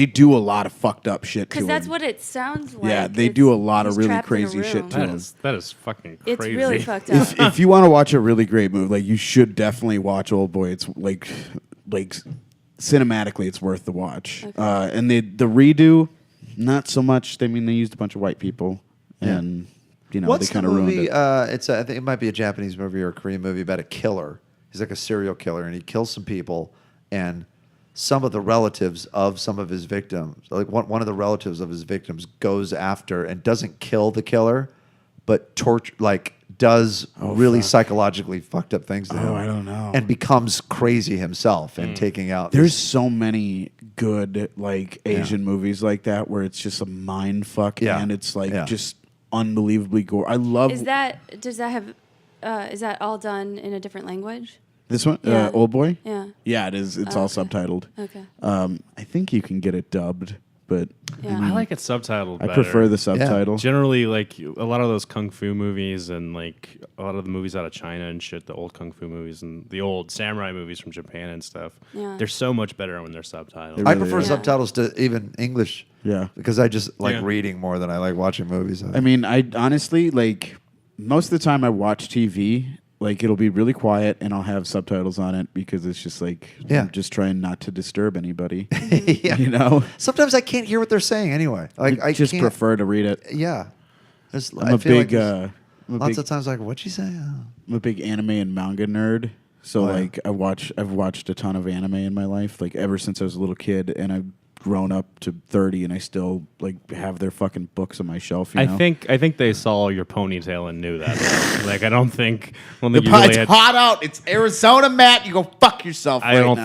do a lot of fucked up shit to him. because that's what it sounds like. Yeah, they do a lot of he's really trapped in a crazy shit room. to him. That is fucking crazy. It's really fucked up. If you want to watch a really great movie, like you should definitely watch Old Boy. It's like cinematically, it's worth the watch. Okay. And the redo, not so much. I mean, they used a bunch of white people, and What's they kind the of ruined movie? it. I think it might be a Japanese movie or a Korean movie about a killer. He's like a serial killer, and he kills some people, and some of the relatives of some of his victims, like one of the relatives of his victims, goes after and doesn't kill the killer, but does really psychologically fucked up things to him. I don't know. And becomes crazy himself and taking out. There's so many good Asian movies like that where it's just a mind fuck and it's just unbelievably gore. I love. Is that all done in a different language? This one, Yeah. Old Boy. Yeah. Yeah, it is. It's all subtitled. Okay. I think you can get it dubbed, but Yeah. I like it subtitled. I better. prefer the subtitle. Generally, like a lot of those kung fu movies and like a lot of the movies out of China and shit, the old kung fu movies and the old samurai movies from Japan and stuff. Yeah. They're so much better when they're subtitled. I really prefer are. subtitles to even English. Yeah. Because I just like Yeah. reading more than I like watching movies. I mean, I honestly most of the time I watch TV. It'll be really quiet and I'll have subtitles on it because it's just I'm just trying not to disturb anybody. yeah. Sometimes I can't hear what they're saying anyway. I just can't- prefer to read it. Yeah. I'm a big, lots of times like, what'd she say? I'm a big anime and manga nerd. So I've watched a ton of anime in my life, ever since I was a little kid, and I've grown up to 30 and I still have their fucking books on my shelf. You know? I think they saw your ponytail and knew that. I don't think you It's really had. hot out. It's Arizona, Matt. You go fuck yourself. I don't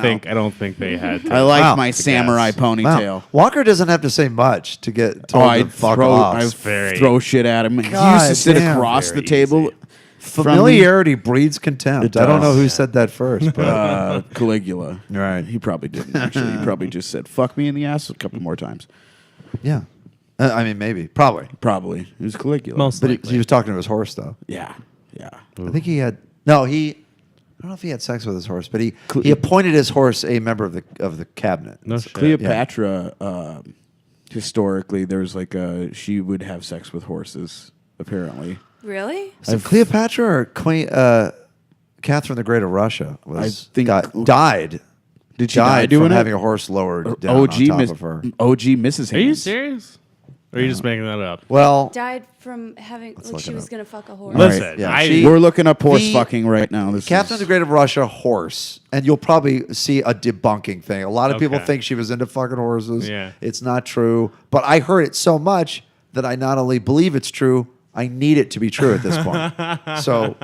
think they had. To, I like Wow. my samurai guess. ponytail. Wow. Walker doesn't have to say much to get told I to fuck off. throw shit at him. He used God to sit damn. across the Very table. easy. Familiarity breeds contempt. It I don't know does. who said that first, but Caligula. Right. He probably didn't, actually. He probably just said, fuck me in the ass a couple more times. yeah. I mean, maybe. Probably. Probably. It was Caligula. Most But likely. he was talking to his horse, though. Yeah. Yeah. I think he had... No, I don't know if he had sex with his horse, but he appointed his horse a member of the cabinet. No shit. Cleopatra, historically, there was she would have sex with horses, apparently. Really? So Cleopatra or Queen Catherine the Great of Russia died. Did she die Died doing from it? having a horse lowered down OG, on top of her. OG Mrs. Hands. Are you serious? Or are you just making that up? Well, Died from having look she it was up. gonna fuck a horse. Listen, Right, yeah. I, We're looking up horse The- fucking right now. Catherine the Great of Russia horse, and you'll probably see a debunking thing. A lot of people Okay. think she was into fucking horses. Yeah. It's not true. But I heard it so much that I not only believe it's true, I need it to be true at this point. So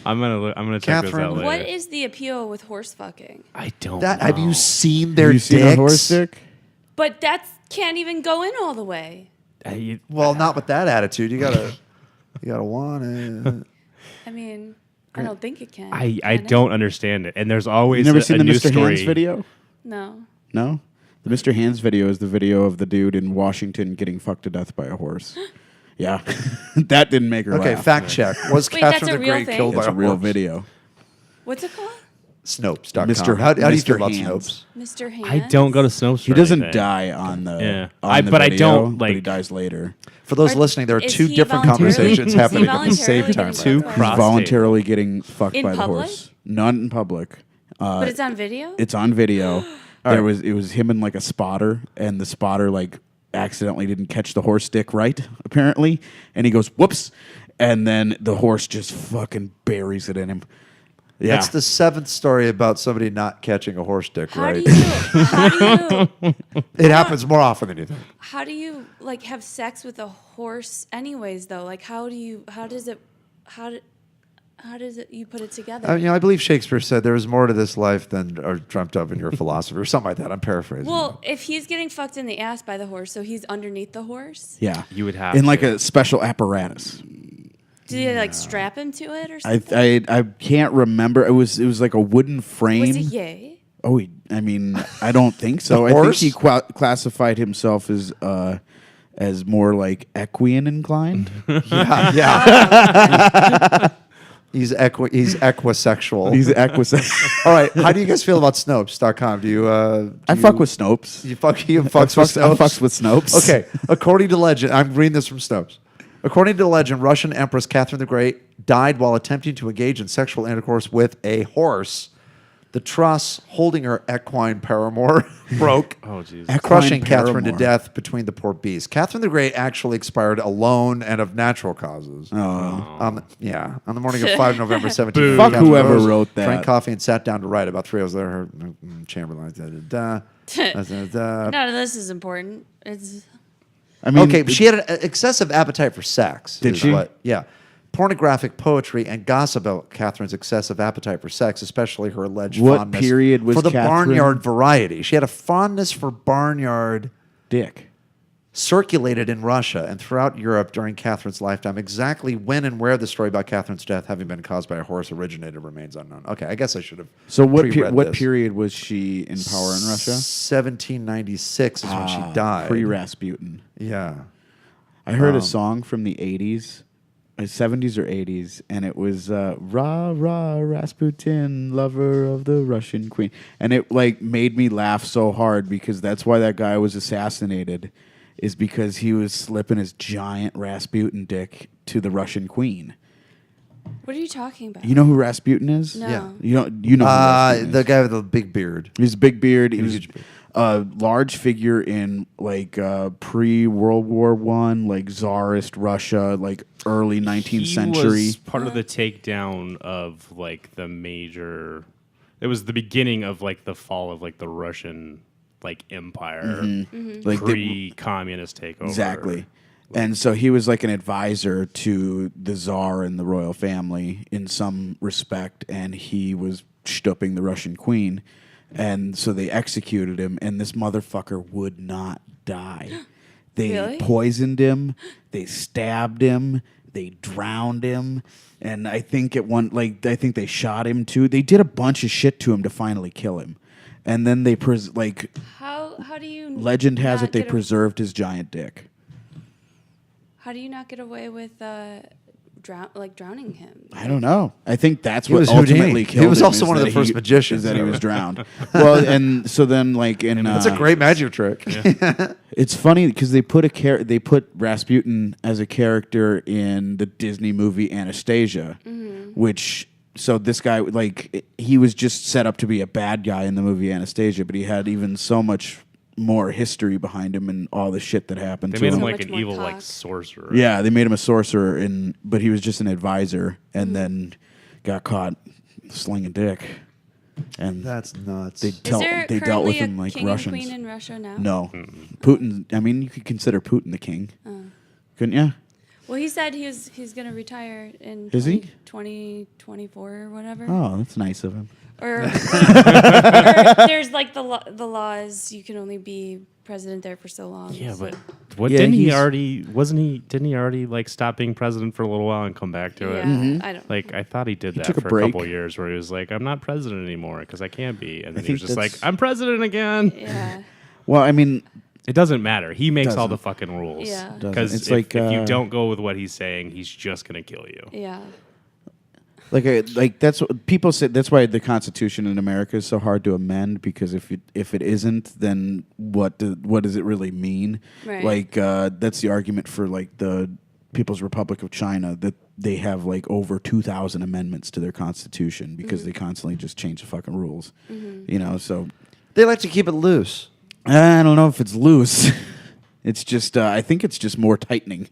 I'm gonna check this Catherine- out later. What is the appeal with horse fucking? I don't that know. have you seen their Have you seen dicks? a horse dick? But that can't even go in all the way. Well, not with that attitude. You gotta want it. I mean, I don't think it can. I Can it? don't understand it. And there's always You never a seen the new Mr. story. Hands video? No. No? The Mr. Hands video is the video of the dude in Washington getting fucked to death by a horse. Yeah. That didn't make her Okay, laugh. fact check. Was Wait, that's Catherine a the real Great thing? killed by It's a a real horse? video. What's it called? Snopes.com. Mr. How do you Mr. feel about Hands. Snopes? Mr. Hands? I don't go to Snopes. He for doesn't anything. die on the, Yeah. on the but I video, don't, but he like- dies later. For those Are- listening, there are is two he different voluntarily- conversations is he happening at the same voluntarily time. getting Two fucked by a cross- horse? Voluntarily getting fucked In by the public? horse. Not in public. But it's on video? It's on video. It was him and a spotter, and the spotter accidentally didn't catch the horse dick right, apparently, and he goes whoops, and then the horse just fucking buries it in him. Yeah. That's the 7th story about somebody not catching a horse dick, How right? do you It happens more often than you think. how do you like have sex with a horse anyways though? Like how does it you put it together? I believe Shakespeare said there was more to this life than are dreamt of in your philosophy, or something like that. I'm paraphrasing. Well, if he's getting fucked in the ass by the horse, so he's underneath the horse. Yeah, You would have in like to. a special apparatus. Did he like strap him to it or something? I can't remember. It was like a wooden frame. Was he gay? Oh, I mean, I don't think so. I think horse? he classified himself as more like equine inclined. yeah. He's equisexual. He's equine. All right. How do you guys feel about Snopes.com? Do you? I fuck with Snopes. You fucks with I Snopes. fucks with Snopes. Okay. According to legend, I'm reading this from Snopes. According to legend, Russian Empress Catherine the Great died while attempting to engage in sexual intercourse with a horse. The truss holding her equine paramour broke, Oh, Jesus. crushing Equine Catherine to paramour. death between the poor beasts. Catherine the Great actually expired alone and of natural causes. Oh. On the morning of 5 November 17. Fuck whoever wrote that. Drank coffee and sat down to write. About 3 hours later, her Chamberlain. None of this is important. It's I mean, Okay, but she had an excessive appetite for sex. Did is she? Yeah. Pornographic poetry and gossip about Catherine's excessive appetite for sex, especially her alleged What fondness period was for the Catherine? barnyard variety. She had a fondness for barnyard, dick. circulated in Russia and throughout Europe during Catherine's lifetime. Exactly when and where the story about Catherine's death having been caused by a horse originated remains unknown. Okay, I guess I should have. So what pre-read what this. period was she in power in Russia? 1796 is when she died. Pre-Rasputin. Yeah. I heard a song from the 80s, 70s or 80s, and it was "Rah Rah Rasputin, lover of the Russian queen," and it like made me laugh so hard because that's why that guy was assassinated, is because he was slipping his giant Rasputin dick to the Russian queen. what are you talking about? You know who Rasputin is? No. Yeah. You know who Rasputin is. The guy with the big beard. He's a big beard. He was huge beard. a large figure in like pre-World War I, like Tsarist Russia, like early 19th century. He was part of the takedown of like the major. It was the beginning of like the fall of like the Russian like empire, Like they- pre-communist takeover. Exactly. And so he was like an advisor to the Tsar and the royal family in some respect, and he was stooping the Russian queen. And so they executed him, and this motherfucker would not die. They Really? poisoned him, they stabbed him, they drowned him, and I think I think they shot him too. They did a bunch of shit to him to finally kill him. And then they How do you legend has not it they get a- preserved his giant dick. How do you not get away with drowning him? I don't know. I think that's He what was ultimately Houdini. killed him. He was also is one of that the first he- magicians. Is that he was drowned. Well, and so then like in That's a great magic trick. it's funny because they put Rasputin as a character in the Disney movie Anastasia, which so this guy like he was just set up to be a bad guy in the movie Anastasia, but he had even so much more history behind him and all the shit that happened They to made him. him So like much an more evil like cock. sorcerer. Yeah, they made him a sorcerer, but he was just an advisor, and then got caught slinging dick. And That's nuts. they Is there they dealt with currently him a like king Russians. and queen in Russia now? No, Putin. I mean, you could consider Putin the king, couldn't you? Well, he said he's going to retire in Is he? 2024 or whatever. Oh, that's nice of him. Or there's like the laws you can only be president there for so long. Yeah, so- but what Yeah, didn't he he's- already? Didn't he already like stop being president for a little while and come back to yeah, it? I don't. Like I thought he did that took a for a break. couple years, where he was like, "I'm not president anymore because I can't be," and then he think was just like, that's- "I'm president again." Yeah. Well, I mean, It doesn't matter. He makes all Doesn't. the fucking rules. Yeah. Doesn't. Because It's if, like, if you don't go with what he's saying, he's just gonna kill you. Yeah. like that's what people say. That's why the Constitution in America is so hard to amend, because if it isn't, then what does it really mean? Right. Like that's the argument for like the People's Republic of China, that they have like over 2,000 amendments to their constitution because they constantly just change the fucking rules. You know, so They like to keep it loose. I don't know if it's loose. It's just I think it's just more tightening.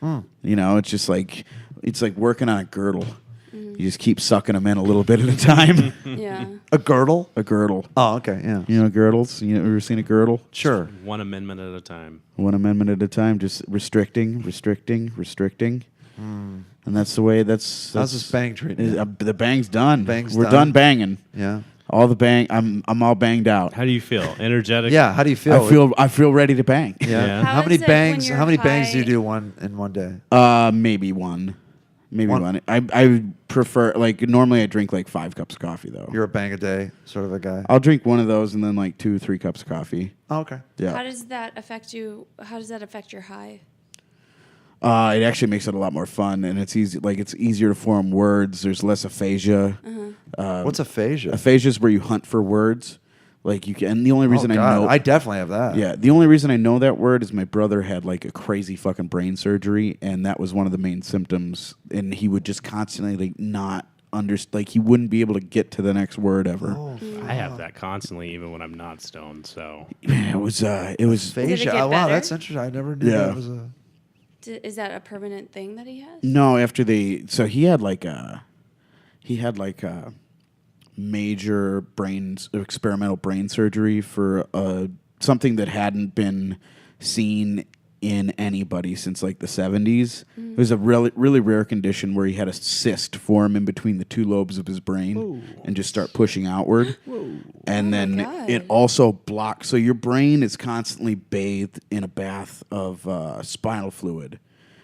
You know, it's like working on a girdle. You just keep sucking them in a little bit at a time. Yeah. A girdle? A girdle. Oh, okay, yeah. You know girdles? You ever seen a girdle? Sure. One amendment at a time. One amendment at a time, just restricting. And that's the way. That's How's this bang treatment? The bang's done. We're done. done banging. Yeah. All the bang. I'm all banged out. How do you feel? Energetic? Yeah. How do you feel? I feel ready to bang. Yeah. Yeah. How How many is it bangs? when How many you're bangs do you high? do in one day? Maybe one. Maybe One. one. I prefer like normally I drink like 5 cups of coffee though. You're a bang a day sort of a guy. I'll drink one of those and then like 2-3 cups of coffee. Oh, okay. Yeah. How does that affect you? How does that affect your high? It actually makes it a lot more fun, and it's easy. Like it's easier to form words. There's less aphasia. What's aphasia? Aphasia is where you hunt for words. Like you can. And the only reason oh, God. I know, I definitely have that. yeah, the only reason I know that word is my brother had like a crazy fucking brain surgery, and that was one of the main symptoms. And he would just constantly like not like he wouldn't be able to get to the next word ever. Oh, I have that constantly, even when I'm not stoned. So It was. aphasia. get Oh, wow, better? that's interesting. I never knew Yeah. that was a. Is that a permanent thing that he has? No, after so he had like a major experimental brain surgery for something that hadn't been seen in anybody since like the 70s. It was a really really rare condition where he had a cyst form in between the 2 lobes of his brain and just start pushing outward. And then God. it also blocks. So your brain is constantly bathed in a bath of spinal fluid.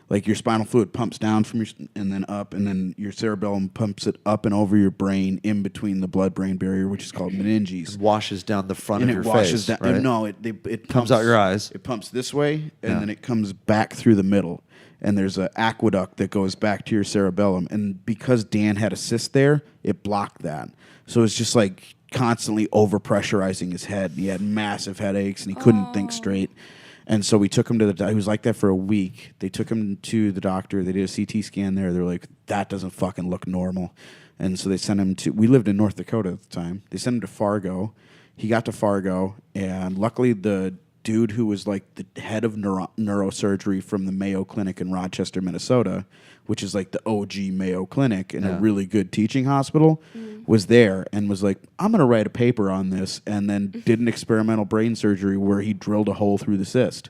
Like your spinal fluid pumps down from and then up, and then your cerebellum pumps it up and over your brain in between the blood-brain barrier, which is called meninges. Washes down the front And of it your washes face. down. Right? No, it Comes pumps out your eyes. It pumps this way, and Yeah. then it comes back through the middle. And there's an aqueduct that goes back to your cerebellum. And because Dan had a cyst there, it blocked that. So it's just like constantly overpressurizing his head. He had massive headaches, and he couldn't think straight. And so we took him to he was like that for a week. They took him to the doctor. They did a CT scan there. They're like, that doesn't fucking look normal. And so they sent him we lived in North Dakota at the time. They sent him to Fargo. He got to Fargo, and luckily the dude who was like the head of neurosurgery from the Mayo Clinic in Rochester, Minnesota, which is like the OG Mayo Clinic and a really good teaching hospital, was there and was like, I'm going to write a paper on this, and then did an experimental brain surgery where he drilled a hole through the cyst.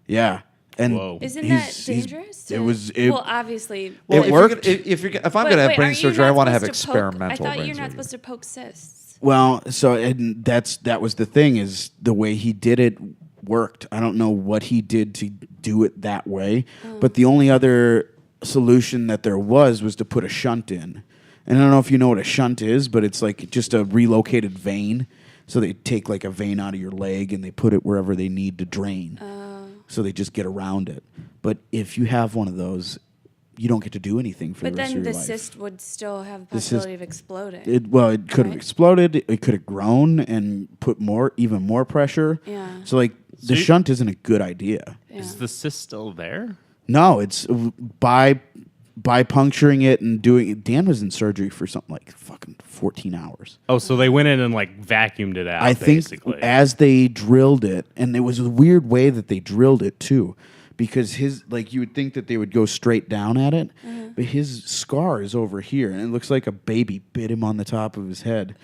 Yeah. And Whoa. Isn't that dangerous? Well, obviously. Well, It worked. If I'm going to have brain surgery, I want to have experimental I thought brain you're not surgery. supposed to poke cysts. Well, so and that was the thing, is the way he did it worked. I don't know what he did to do it that way, but the only other solution that there was to put a shunt in. And I don't know if you know what a shunt is, but it's like just a relocated vein. So they take like a vein out of your leg and they put it wherever they need to drain. So they just get around it. But if you have one of those, you don't get to do anything for But the rest then of the your life. cyst would still have the The cyst- possibility of exploding. It could have Right. exploded. It could have grown and put even more pressure. Yeah. So like the you- shunt isn't a good idea. Yeah. is the cyst still there? No, it's by puncturing it and doing it. Dan was in surgery for something like fucking 14 hours. Oh, so they went in and like vacuumed it out. I think basically. as they drilled it, and it was a weird way that they drilled it too, because you would think that they would go straight down at it, but his scar is over here, and it looks like a baby bit him on the top of his head.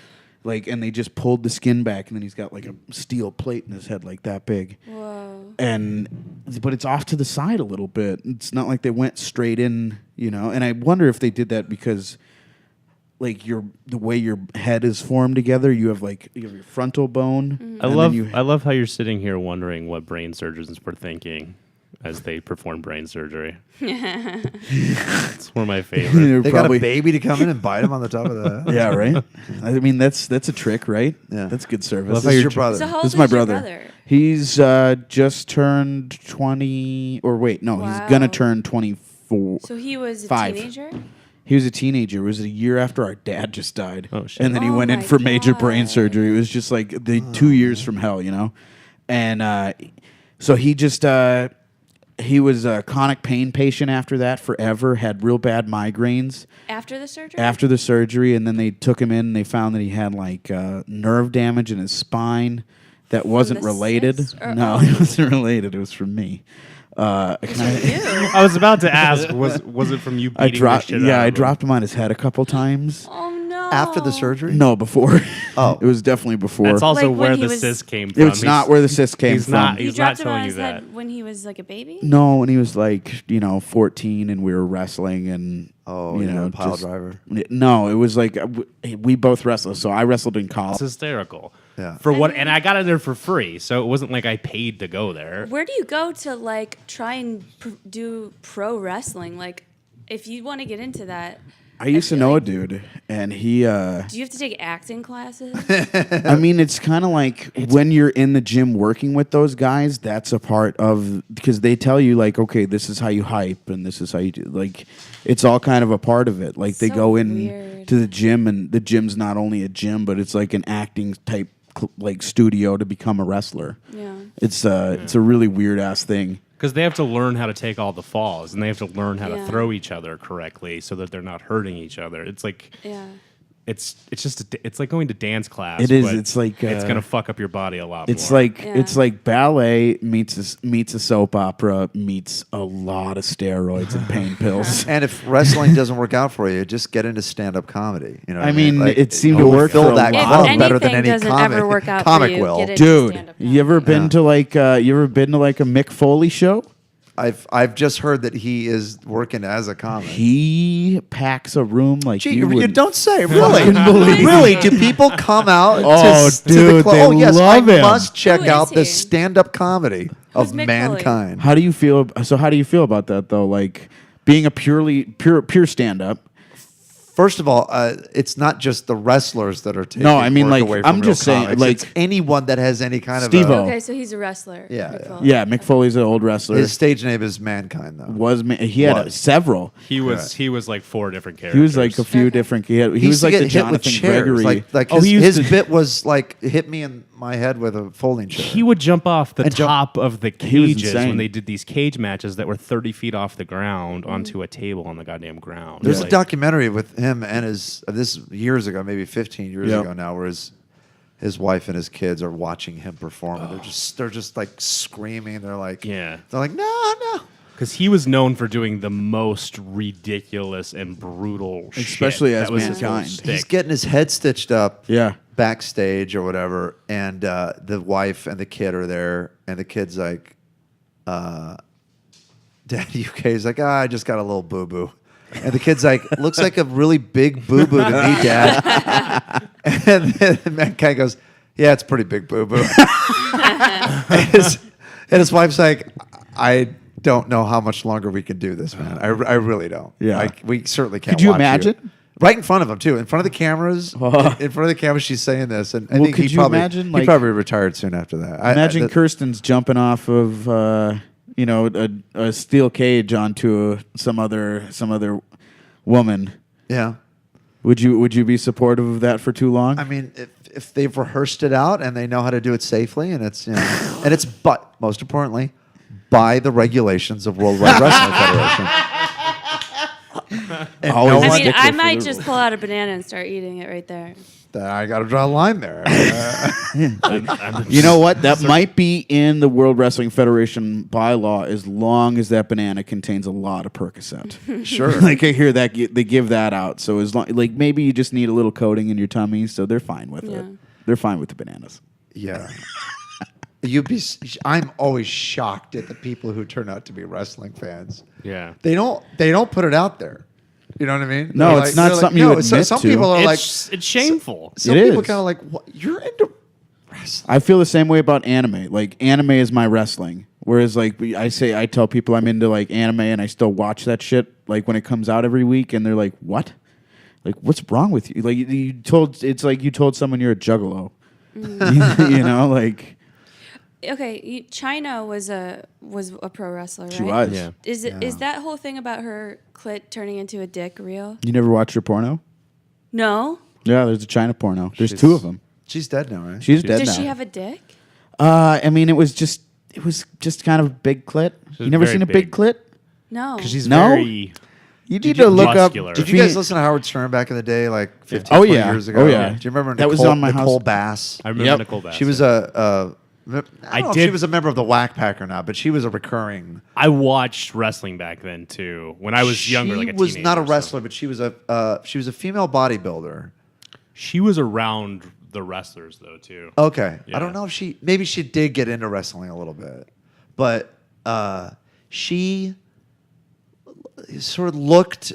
And they just pulled the skin back, and then he's got like a steel plate in his head like that big. Whoa. But it's off to the side a little bit. It's not like they went straight in, And I wonder if they did that because, like, the way your head is formed together, you have your frontal bone. I love how you're sitting here wondering what brain surgeons were thinking as they perform brain surgery. It's one of my favorites. They got a baby to come in and bite him on the top of the head. Yeah, right. I mean, that's a trick, right? Yeah. That's good service. Love how your brother. So how This old is my is your brother. He's just turned 20. Or wait, no, he's gonna Wow. turn 24. So he was a 5. teenager? He was a teenager. It was a year after our dad just died. Oh, shit. And then he Oh went in my for major brain God. surgery. It was just like the 2 years from hell, And so he just he was a chronic pain patient after that forever. Had real bad migraines After the surgery? after the surgery, and then they took him in and they found that he had nerve damage in his spine that wasn't the related. cyst, or- No, oh. it wasn't related. It was from me. I was about to ask, was it from you beating the shit out of I him? dropped him on his head a couple times. Oh no! After the surgery? No, before. Oh. It was definitely before. That's also Like when where he the was- cyst came from. It's not where the cyst came he's from. not- You he's dropped him telling on you his that. head when he was like a baby. No, when he was like 14, and we were wrestling, and pile just- driver. No, it was like we both wrestled. So I wrestled in college. It's hysterical. Yeah. For what? And I got in there for free, so it wasn't like I paid to go there. Where do you go to like try and do pro wrestling? Like, if you want to get into that, I used to feel know like- a dude, and he. do you have to take acting classes? I mean, it's kind of like when you're in the gym working with those guys. That's a part of because they tell you like, okay, this is how you hype, and this is how you do. Like, it's all kind of a part of it. Like they So go in weird. to the gym, and the gym's not only a gym, but it's like an acting type like studio to become a wrestler. Yeah. It's a really weird ass thing. Because they have to learn how to take all the falls, and they have to learn how to Yeah. throw each other correctly so that they're not hurting each other. It's like Yeah. it's it's like going to dance class. It is. but It's like, it's gonna fuck up your body a lot. It's more. like Yeah. it's like ballet meets a soap opera meets a lot of steroids and pain pills. And if wrestling doesn't work out for you, just get into stand-up comedy. You know, what I mean, Like, it seemed to you'll work fill for a that while. club If better than anything any doesn't comic, ever work out comic for you, will. get into Dude, stand-up you ever been to like you ever been to like a Mick Foley show? I've just heard that he is working as a comic. He packs a room like Gee, you you would. don't say. Really? believe Really? it. Do people come out Oh, to dude, the club? they Oh, yes, love I him. must check Who is out the he? stand-up comedy of Who's Mick Foley? mankind. How do you feel? So how do you feel about that though? Like being a pure stand up. First of all, it's not just the wrestlers that are taking No, I mean, work like, away from I'm real just saying, comics. like- It's anyone that has any kind Steve-O. of Okay, so he's a wrestler. Yeah, Mick yeah. Foley. Yeah, Mick Foley's an old wrestler. his stage name is Mankind, though. He had Was. several. he was like 4 different characters. He was like a few Okay. different. He He was used to like get the hit with Jonathan chairs. Gregory. Like Oh, he used his to- bit was like hit me in my head with a folding chair. He would jump off the And jump- top of the He was cages insane. when they did these cage matches that were 30 feet off the ground onto a table on the goddamn ground. There's Like, a documentary with him and this years ago, maybe 15 years Yep. ago now, where his wife and his kids are watching him perform. And they're just like screaming. They're like, Yeah. they're like, no. Because he was known for doing the most ridiculous and brutal shit. Especially as That was his whole Mankind. shtick. He's getting his head stitched up. Yeah. Backstage or whatever, and the wife and the kid are there, and the kid's like, Dad, you okay? He's like, I just got a little boo-boo. And the kid's like, looks like a really big boo-boo to me, Dad. And then Mankind goes, yeah, it's a pretty big boo-boo. and his wife's like, I don't know how much longer we can do this, man. I really don't. Yeah. Like, we certainly can't Could you watch imagine? Right in front of him, too. In front of the cameras. In front of the cameras, she's saying this. And I Well, think could he you probably, imagine, he like- probably retired soon after that. Imagine Kirsten's jumping off of a steel cage onto some other woman. Yeah. Would you be supportive of that for too long? I mean, if they've rehearsed it out and they know how to do it safely, and it's but most importantly, by the regulations of World Wide Wrestling Federation. And Always no a I one- mean, stickler I for might the just rules. pull out a banana and start eating it right there. I got to draw a line there. You know what? That might be in the World Wrestling Federation bylaw as long as that banana contains a lot of Percocet. Sure. Like I hear that they give that out. So as long like maybe you just need a little coating in your tummy, so they're fine with Yeah. it. They're fine with the bananas. Yeah. I'm always shocked at the people who turn out to be wrestling fans. Yeah. They don't put it out there. You know what I mean? No, They're it's not they're something you admit some to. people are like, It's shameful. some It people is. kind of like, what? You're into wrestling. I feel the same way about anime. Like anime is my wrestling. Whereas like I tell people I'm into like anime and I still watch that shit like when it comes out every week and they're like, "What? Like what's wrong with you?" Like it's like you told someone you're a juggalo. You know, like Okay, China was a pro wrestler, right? she was. Yeah. Is that whole thing about her clit turning into a dick real? You never watched her porno? No. Yeah, there's a China porno. There's She's- two of them. She's dead now, right? She's dead Does now. she have a dick? I mean, it was just kind of a big clit. You never very seen a big big. clit? No. Because she's No? very. You need to look muscular. up. Did you guys listen to Howard Stern back in the day, like 15, Oh, 20 yeah. years ago? Oh, yeah. Do you remember That was Nicole, on my Nicole house. Bass? I remember Yep. Nicole Bass. She was a I don't know if she was a member of the Whack Pack or not, but she was a recurring. I watched wrestling back then too when I was younger. Like a teenager. She was not a wrestler, but she was a female bodybuilder. She was around the wrestlers though too. Okay, Yeah. I don't know if maybe she did get into wrestling a little bit, but she sort of looked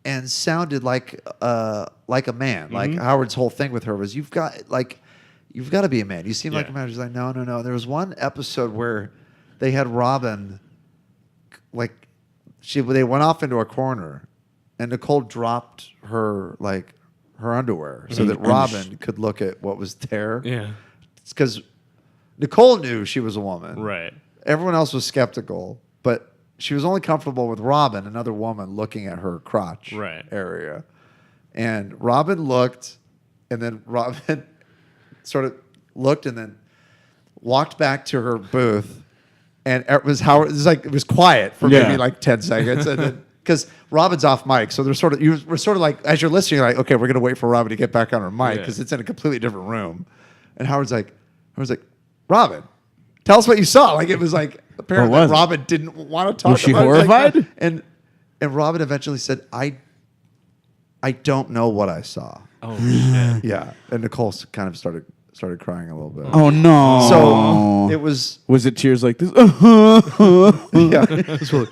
and sounded like a man. Like Howard's whole thing with her was, you've got to be a man. You seem like a man. She's like, no. There was one episode where they had Robin, they went off into a corner, and Nicole dropped her underwear so that Robin could look at what was there. Yeah, it's because Nicole knew she was a woman. right. Everyone else was skeptical, but she was only comfortable with Robin, another woman, looking at her crotch area. And Robin looked, and then Robin sort of looked and then walked back to her booth. And it was quiet for maybe 10 seconds. And then, because Robin's off mic, so we're sort of like, as you're listening, you're like, okay, we're going to wait for Robin to get back on her mic because it's in a completely different room. And Howard's like, Robin, tell us what you saw. Like, it was like, apparently Robin didn't want to talk about it. Was she horrified? And Robin eventually said, I don't know what I saw. Oh shit. Yeah. And Nicole kind of started crying a little bit. Oh no! So it was. Was it tears like this? Yeah. It was like,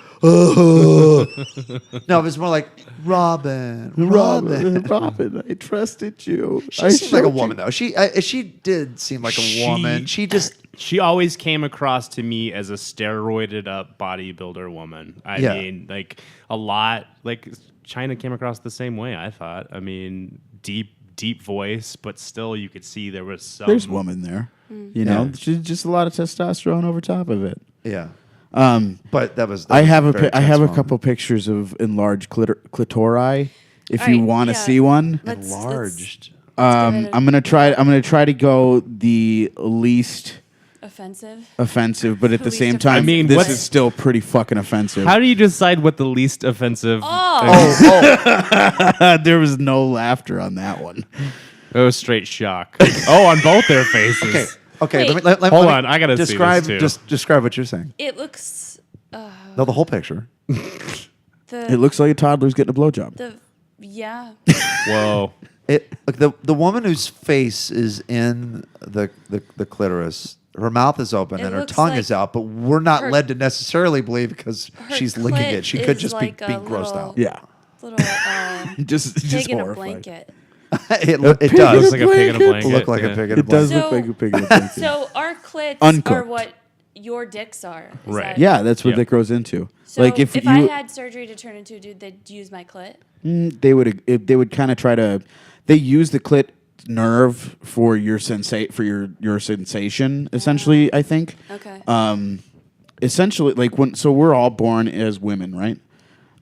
no, it was more like Robin. I trusted you. She seemed like a woman though. She did seem like a woman. She always came across to me as a steroided up bodybuilder woman. I mean, like a lot. Like China came across the same way. I thought. I mean, deep voice, but still you could see there's woman there. You know, she's just a lot of testosterone over top of it. Yeah. But that I have a couple pictures of enlarged clitori. If you want to see one, enlarged. I'm gonna try to go the least offensive, but at the same time, I mean, this is still pretty fucking offensive. How do you decide what the least offensive? There was no laughter on that one. It was straight shock. On both their faces. Okay. Wait. Let Hold me on, I gotta describe. see this too. Just describe what you're saying. It looks. No, the whole picture. It looks like a toddler's getting a blowjob. Whoa. The woman whose face is in the clitoris, her mouth is open and her tongue is out, but we're not led to necessarily believe because she's licking it. She could just be being grossed out. Yeah. Little just pig in a horrified. blanket. It Looks does. like a pig in a blanket. Look like a pig in a It does blanket. look like a pig in a blanket. So our clits Uncooked. are what your dicks are. Is Right. that- Yeah, that's what Yeah. that grows into. So like if I you, had surgery to turn into a dude, they'd use my clit. they would kind of try to. They use the clit nerve for your your sensation. Essentially, I think. Okay. Essentially, we're all born as women, right?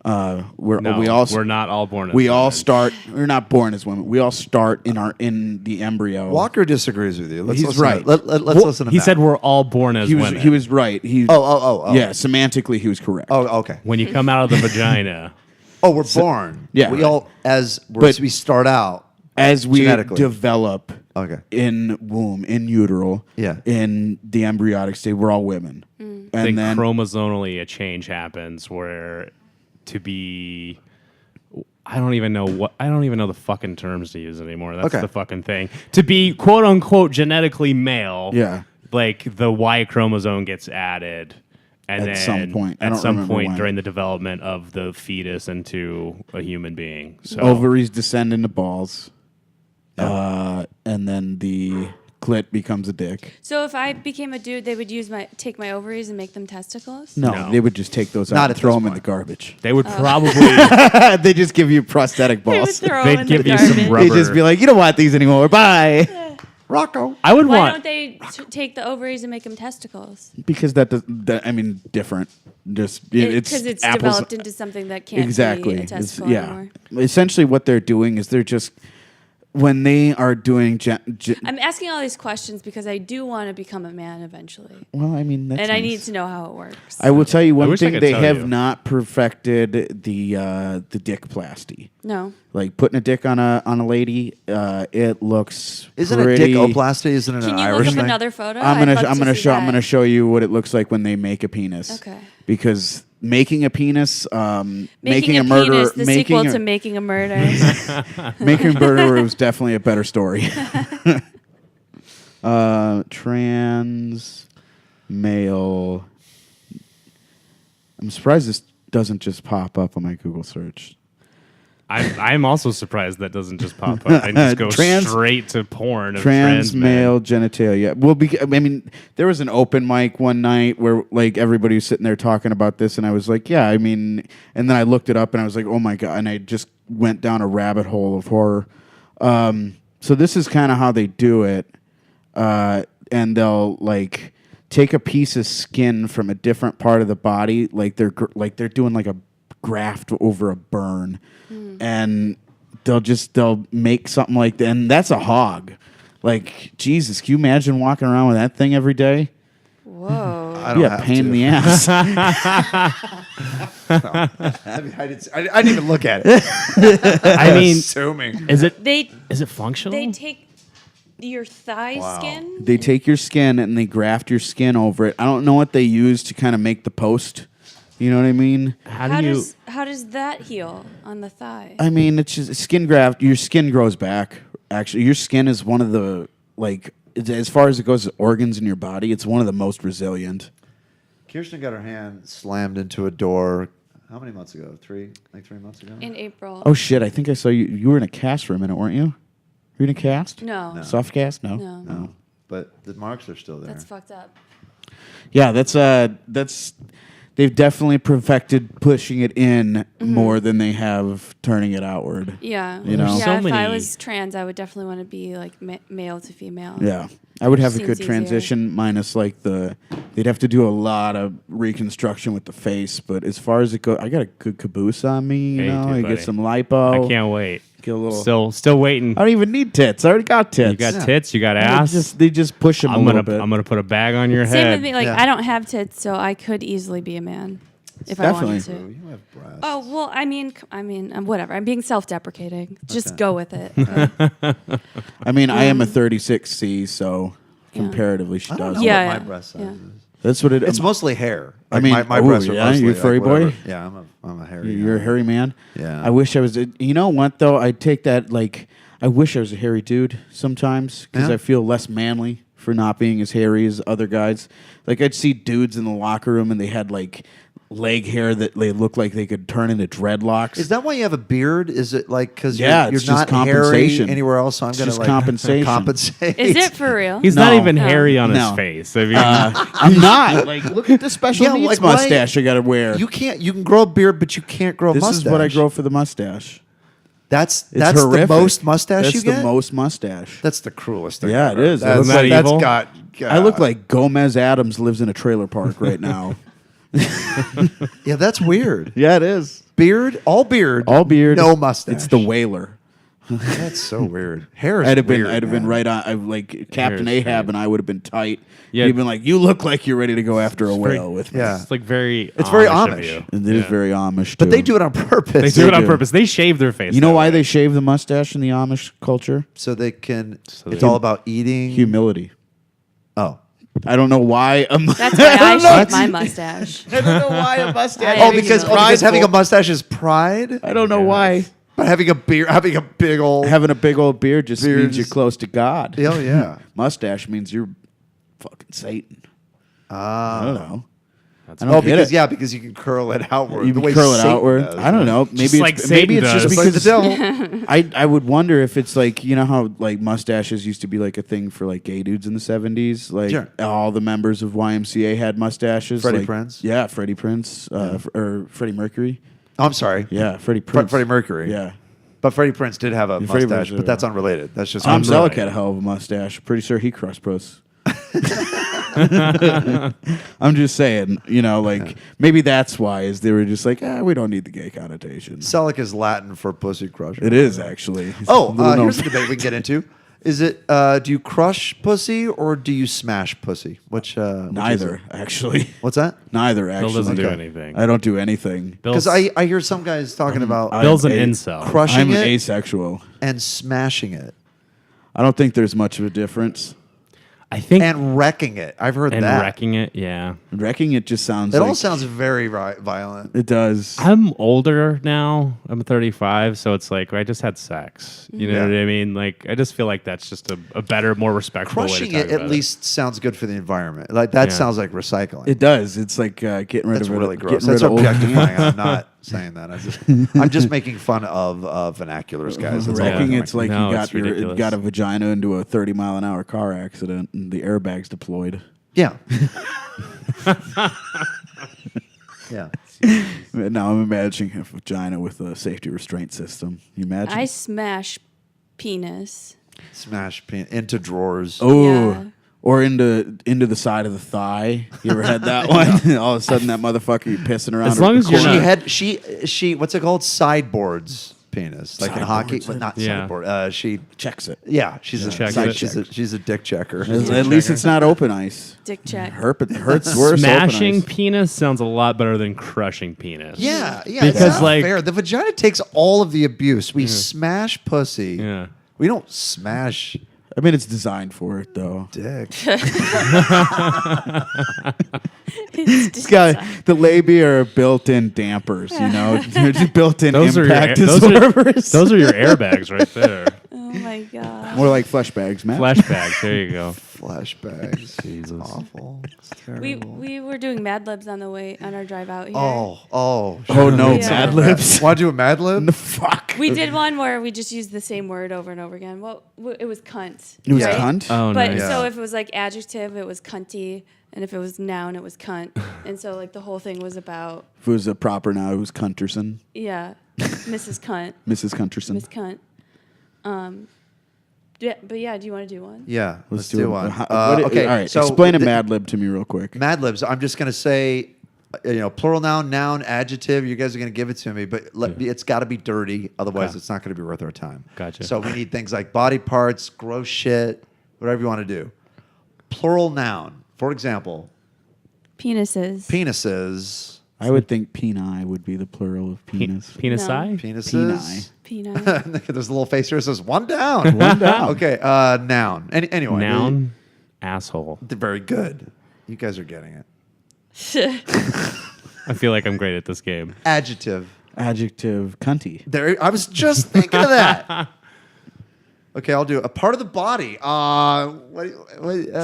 We're not all born as we women. all start. We're not born as women. We all start in the embryo. Walker disagrees with you. He's listen right. Let's listen to He Matt. said we're all born as women. He was right. Oh. Yeah, semantically he was correct. Oh, okay. When you come out of the vagina. Oh, we're born. yeah. We all we start out as we genetically. develop Okay. in utero, in the embryonic state, we're all women. And And then then chromosomally a change happens where to be I don't even know the fucking terms to use anymore. That's the fucking thing. To be quote unquote genetically male, like the Y chromosome gets added. And At some point. I At don't some remember point when. during the development of the fetus into a human being. So ovaries descend into balls, and then the clit becomes a dick. So if I became a dude, they would take my ovaries and make them testicles? No, they would just take those Not out and at throw this them in the point. garbage. they would probably They just give you prosthetic They would balls. throw They'd them in give the you some garbage. rubber. They just be like, you don't want these anymore. Bye. Rocco. I would Why want don't they take the ovaries and make them testicles? Because different. Just Because it's apples- developed into something that can't exactly. be a It's- testicle anymore. Essentially, what they're doing is they're just when they are doing I'm asking all these questions because I do want to become a man eventually. well, I mean, that's and nice. I need to know how it works. I will tell you one wish I thing: could they tell have you. not perfected the dickplasty. No. Like putting a dick on a lady, it looks. Isn't pretty, it dickoplasty? Isn't it Can an you Irish look up thing? another photo? I'm I'd gonna love I'm to gonna see show I'm that. gonna show you what it looks like when they make a penis. Okay. Because making a penis, making a a murder, penis, the making sequel a, to Making a Murder. making a murder was definitely a better story. Trans male. I'm surprised this doesn't just pop up on my Google search. I'm also surprised that doesn't just pop up. I just go straight to porn of Trans men. male genitalia. Well, I mean, there was an open mic one night where like everybody was sitting there talking about this, and I was like, yeah, I mean, and then I looked it up, and I was like, oh my god, and I just went down a rabbit hole of horror. So this is kind of how they do it, and they'll like take a piece of skin from a different part of the body, like they're doing like a graft over a burn. And they'll make something like that, and that's a hog. Like Jesus, can you imagine walking around with that thing every day? Whoa. I don't Yeah, have pain to. in the ass. I didn't even look at it. I mean, Assuming. is it They functional? they take your thigh skin. They take your skin and they graft your skin over it. I don't know what they use to kind of make the post. You know what I mean? How do you? How does that heal on the thigh? I mean, it's just skin graft. Your skin grows back. Actually, your skin is one of the like as far as it goes, organs in your body. It's one of the most resilient. Kirsten got her hand slammed into a door. How many months ago? 3 months ago? In April. Oh shit! I think I saw you. You were in a cast for a minute, weren't you? You were in a cast? No. Soft cast? No. No. But the marks are still there. That's fucked up. Yeah, that's they've definitely perfected pushing it in more than they have turning it outward. Yeah. You know? Yeah, So if many- I was trans, I would definitely want to be like male to female. Yeah. I would have a Seems good easier. transition minus like they'd have to do a lot of reconstruction with the face, but as far as it goes, I got a good caboose on me, you Yeah, you know, do, I buddy. get some lipo. I can't wait. Get a little Still waiting. I don't even need tits. I already got tits. You got tits. You got ass. They just push them a little bit. I'm gonna put a bag on your Same head. with me. Like Yeah. I don't have tits, so I could easily be a man if Definitely. I wanted True. to. You have breasts. Oh well, I mean, whatever. I'm being self-deprecating. Just Okay. go with it. I mean, I am a 36C, so Yeah. comparatively she I don't does. know Yeah, what yeah. my breast size yeah. is. That's what it It's mostly hair. I Like, mean, my ooh, breasts are yeah? mostly You a furry like, whatever. boy? Yeah, I'm a hairy. You're a guy. hairy man? Yeah. I wish I was. You know what, though? I'd take that, like, I wish I was a hairy dude sometimes because Yeah? I feel less manly for not being as hairy as other guys. Like, I'd see dudes in the locker room and they had, like, leg hair that they look like they could turn into dreadlocks. Is that why you have a beard? Is it like because Yeah, you're it's just not hairy compensation. anywhere else? So I'm It's going to just like compensation. compensate. Is it for real? He's No. not even No. hairy on No. his face. I mean, I'm not. Like, look at the special Yeah, needs like, why- mustache I got to wear. You can't. You can grow a beard, but you can't grow a This mustache. is what I grow for the mustache. That's It's horrific. the most mustache That's you the get. most mustache. That's the cruelest thing. Yeah, it ever. is. It That's, looks like that's evil. got. I look like Gomez Adams lives in a trailer park right now. Yeah, that's weird. Yeah, it is. Beard, all beard, no mustache. It's the whaler. That's so weird. Hair is I'd have weird, been man. right on. I like Captain Hair is Ahab, strange. and I would have been tight. Yeah. He'd been like, "You look like you're ready to go after a very- whale with me." Yeah. it's like very. It's very Amish of Amish. you. And it is Yeah. very Amish. But too. they do it on purpose. They do it on do. purpose. They shave their face. You know that why way. they shave the mustache in the Amish culture? so they can. So it's they- all about eating. Humility. Oh, I don't know why. That's why I shave my mustache. I don't know why a mustache. I- oh, because having a mustache is pride. I don't know why. But having a beard, having a big old. Having a big old beard just Beard means you're is- close to God. Oh yeah. Mustache means you're fucking Satan. I don't know. I don't Oh, get because it. because you can curl it outward. You the can way curl it Satan outward. does, I don't know. Maybe like it's maybe Satan it's just does. Just like the because devil. I would wonder if it's like, you know how like mustaches used to be like a thing for like gay dudes in the 70s, like Sure. all the members of YMCA had mustaches. Freddie like, Prinze? Yeah, Freddie Prinze or Freddie Mercury. Oh, I'm sorry. Yeah, Freddie Prinze. Freddie Mercury. Yeah. But Freddie Prinze did have a Freddie mustache, Prinze, but that's unrelated. That's just Tom Right. Selleck had a hell of a mustache. Pretty sure he crushed puss. I'm just saying, like maybe that's why is they were just like, we don't need the gay connotation. Selic is Latin for pussy crusher. It is actually. Here's a debate we can get into. Is it do you crush pussy or do you smash pussy? Neither, actually. What's that? Neither, actually. Bill doesn't do anything. I don't do anything. Because I hear some guys talking about Bill's an incel. crushing I'm it asexual. and smashing it I don't think there's much of a difference. I think and wrecking it. I've heard and that. wrecking it, yeah. Wrecking it just sounds It like... all sounds very violent. It does. I'm older now. I'm 35, so it's like I just had sex. You know what I mean? Like I just feel like that's just a better, more respectful way Crushing to talk it about at least sounds good for the environment. Like that sounds like recycling. It does. It's like getting rid That's of really it. gross. Getting rid That's of old- objectifying. I'm not saying that. I'm just making fun of vernaculars, guys. That's all I'm Wrecking, doing. it's like No, you it's got ridiculous. got a vagina into a 30-mile-an-hour car accident and the airbag's deployed. Yeah. Yeah. Now I'm imagining a vagina with a safety restraint system. You imagine? I smash penis. Smash pin into drawers. Oh, Yeah. or into the side of the thigh. You ever had that one? All of a sudden, that motherfucker you pissing around. As long as you're She not- had she what's it called? Sideboards penis, like in hockey, Sideboards, but not yeah. sideboard. She checks it. she's a Checks side, it. she's a dick checker. At least it's not open ice. Dick check. It hurts worse. Smashing open ice. penis sounds a lot better than crushing penis. Yeah, Because, it's not like- fair. The vagina takes all of the abuse. We smash pussy. Yeah. We don't smash I mean, it's designed for it though. dick. It's got the labia are built-in dampers. They're just built-in Those are impact your, absorbers. those are your airbags right there. Oh my god. More like flesh bags, man. Flashbags. There you go. Flashbacks. Jesus. Awful. It's We terrible. we were doing MadLibs on our drive out here. Oh. Oh no, Yeah. Mad Libs. Want to do a Mad Lib? The fuck. We did one where we just used the same word over and over again. Well, it was cunt. It was right? cunt. Oh, But nice. Yeah. so if it was like adjective, it was cunty, and if it was noun, it was cunt. And so like the whole thing was about If it was a proper noun, it was Cunterson, Mrs. Cunt, Mrs. Cunterson. Miss Cunt. Yeah, but yeah, do you want to do one? Yeah, let's do it. one. Okay, all right. So explain a Mad Lib to me real quick. Mad Libs. I'm just gonna say, plural noun, adjective. You guys are gonna give it to me, but it's got to be dirty. Otherwise, Okay. it's not gonna be worth our time. Gotcha. So we need things like body parts, gross shit, whatever you want to do. Plural noun. For example, Penises. penises. I would think peni would be the plural of penis. Penis No. eye? Penises. Peni. There's a little face here that says one down. One down. Okay. Noun. Anyway. Noun? Asshole. Very good. You guys are getting it. I feel like I'm great at this game. Adjective. Adjective, cunty. There. I was just thinking of that. Okay, I'll do a part of the body.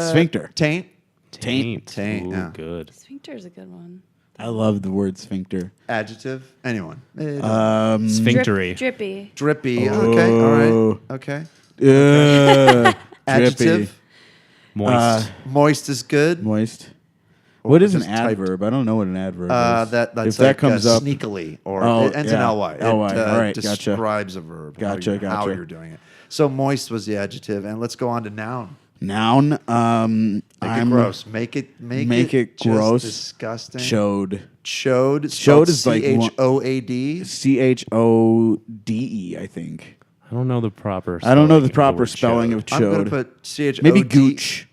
Sphincter. Taint. Taint. Taint, Ooh, yeah. good. Sphincter is a good one. I love the word sphincter. Adjective. Anyone. Sphinctery. Drippy. Drippy. Oh. Okay. All right. Okay. Drippy. Adjective. Moist. Moist is good. Moist. What is an just typed- adverb? I don't know what an adverb is. That's if like that comes up, sneakily, or Oh, it ends in yeah. ly. ly, It all right, gotcha. describes a verb. Gotcha, How gotcha. you're doing it. So moist was the adjective, and let's go on to noun. noun. Make it gross. Make it it just gross. disgusting. Chode. Chode. Chode is like CHOAD. CHODE, I think. I don't know the proper I don't know the spelling proper word spelling chode. of I'm gonna chode. put CHOD. Maybe gooch.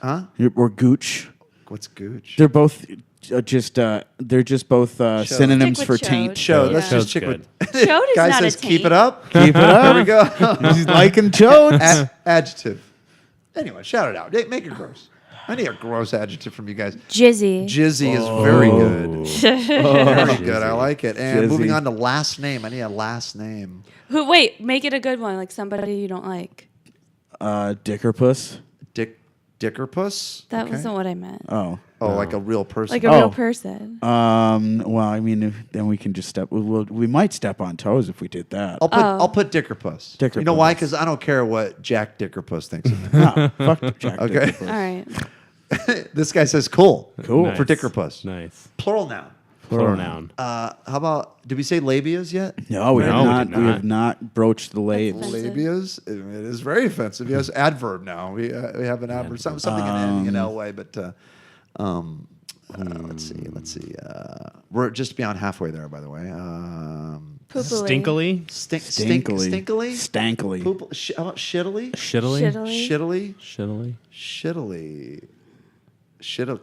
Huh? Or gooch. What's gooch? They're both they're just both synonyms Stick for with taint. Chode. Yeah. Let's just Chode's chick good. with. Chode is Guy not says a keep taint. it up. Keep it up. There we go. He's liking chodes. Adjective. Anyway, shout it out. Make it gross. I need a gross adjective from you guys. Jizzy. Jizzy is very good. Very good. I like it. And Jizzy. moving on to last name. I need a last name. Wait, make it a good one, like somebody you don't like. Dickerpuss. Dickerpuss? That Okay. wasn't what I meant. Oh. Oh, like a real person. Like a Oh. real person. Well, I mean, then we can just we might step on toes if we did that. I'll put Dickerpuss. Dickerpuss. You know why? Because I don't care what Jack Dickerpuss thinks of me. No, fuck Jack Okay. Dickerpuss. All right. This guy says cool. Cool. Nice. For Dickerpuss. Nice. Plural noun. Plural noun. How about? Did we say labias yet? No, we No, have we not. did We not. have not broached the labels. Offensive. Labias. It is very offensive. Yes, adverb now. We have an adverb. Something ending in L way, but let's see. We're just beyond halfway there, by the way. Poopily. Stinkily. Stinkily. Stankily. How about shittily? Shittily. Shittily. Shittily. Shittily. Shittily.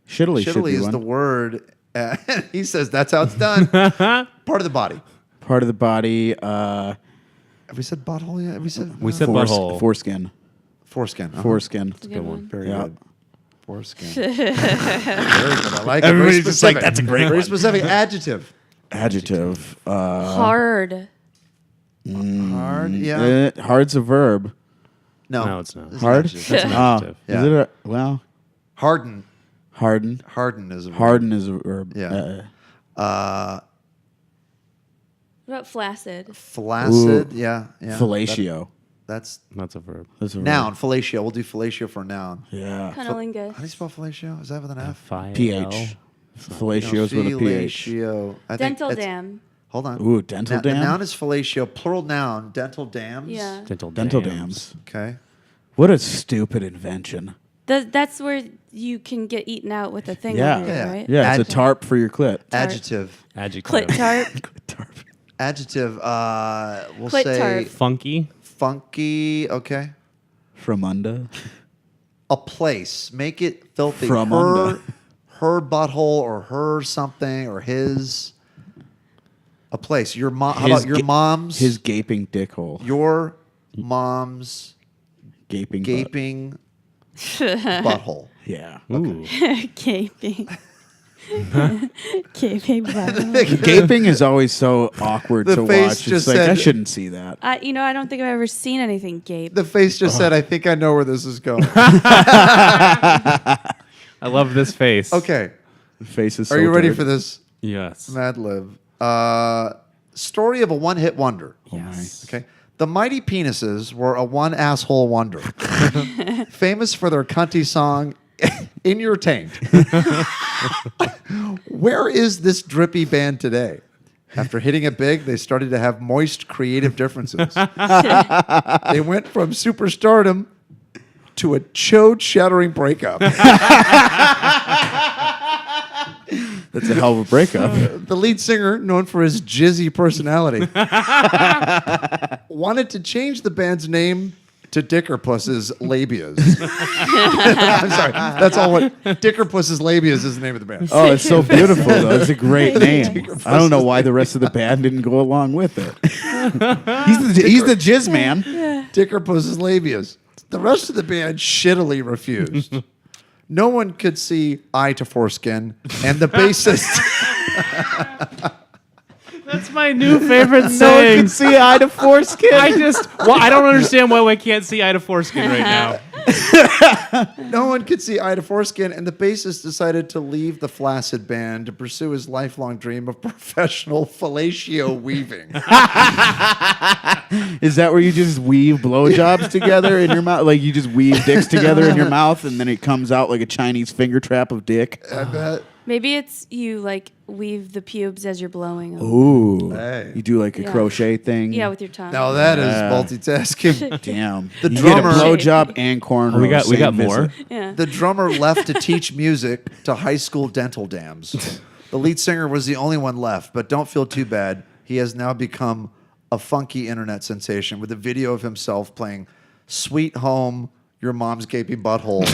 Shittily should Shittily be is one. the word. He says that's how it's done. Part of the body. Part of the body. Have we said butthole yet? Have we said butthole. Foreskin. foreskin? Foreskin. That's a good one. Very Yeah. good. Foreskin. Very good. I like it. Everybody's Very just like, specific. "That's a great Very one." specific. Adjective. Adjective. Hard. Hard. Yeah. Hard's a verb. No, it's not. It's an Hard? adjective. That's an Oh, adjective. Yeah. is it a, well, Harden. harden. Harden is a verb. Harden is a verb. Yeah. What about flaccid? Flaccid. Ooh. Yeah. Fellatio. That's That's a verb. That's a verb. noun. Fellatio. We'll do fellatio for noun. Yeah. Cunnilingus. How do you spell fellatio? Is that with an F? PH. Fellatio's with a PH. Fellatio. I think Dental it's- dam. Hold on. Ooh, dental The dam? noun is fellatio. Plural noun. Dental dams. Yeah. Dental Dams. Okay. What a stupid invention. That's where you can get eaten out with a thing Yeah. on it, Yeah. right? Yeah, it's a Adjective. tarp for your clit. Adjective. Adjective. Clit tart. Tarp. Adjective. We'll Clit say tart. Funky. funky. Okay. Fromunda. A place. Make it filthy. From her, under. her butthole or her something or his. A place. Your mom. How His about your ga- mom's? His gaping dick hole. Your mom's Gaping. butt. gaping butthole. Yeah. Ooh. Gaping. Gaping butthole. Gaping is always so awkward The to face watch. It's just like, I said- shouldn't see that. I don't think I've ever seen anything gape. The face just said, "I think I know where this is going." I love this face. Okay. The face is so Are you ready dirty. for this? Yes. MadLib. Story of a one-hit wonder. Yes. Okay. The Mighty Penises were a one-asshole wonder. Famous for their cunty song, In Your Taint. Where is this drippy band today? After hitting it big, they started to have moist creative differences. They went from superstardom to a chode-shattering breakup. That's a hell of a breakup. The lead singer, known for his jizzy personality, wanted to change the band's name to Dickerpuss's Labias. I'm sorry. That's all what Dickerpuss's Labias is the name of the band. Oh, it's so beautiful, though. It's a great name. I don't know why the rest of the band didn't go along with it. He's the jizz man. Dickerpuss's Labias. The rest of the band shittily refused. No one could see eye to foreskin, and the bassist. That's my new favorite No one saying. can see eye to foreskin. I don't understand why we can't see eye to foreskin right now. No one could see eye to foreskin, and the bassist decided to leave the flaccid band to pursue his lifelong dream of professional fellatio weaving. Is that where you just weave blowjobs together in your mouth? Like you just weave dicks together in your mouth, and then it comes out like a Chinese finger trap of dick. I bet. Maybe it's you like weave the pubes as you're blowing them. Ooh, Hey. you do like a Yeah. crochet thing. Yeah, with your tongue. Now that is multitasking. Damn. The you drummer- get a blowjob and cornrows. we got same more. visit. Yeah. The drummer left to teach music to high school dental dams. The lead singer was the only one left, but don't feel too bad. He has now become a funky internet sensation with a video of himself playing Sweet Home, Your Mom's Gaping Butthole.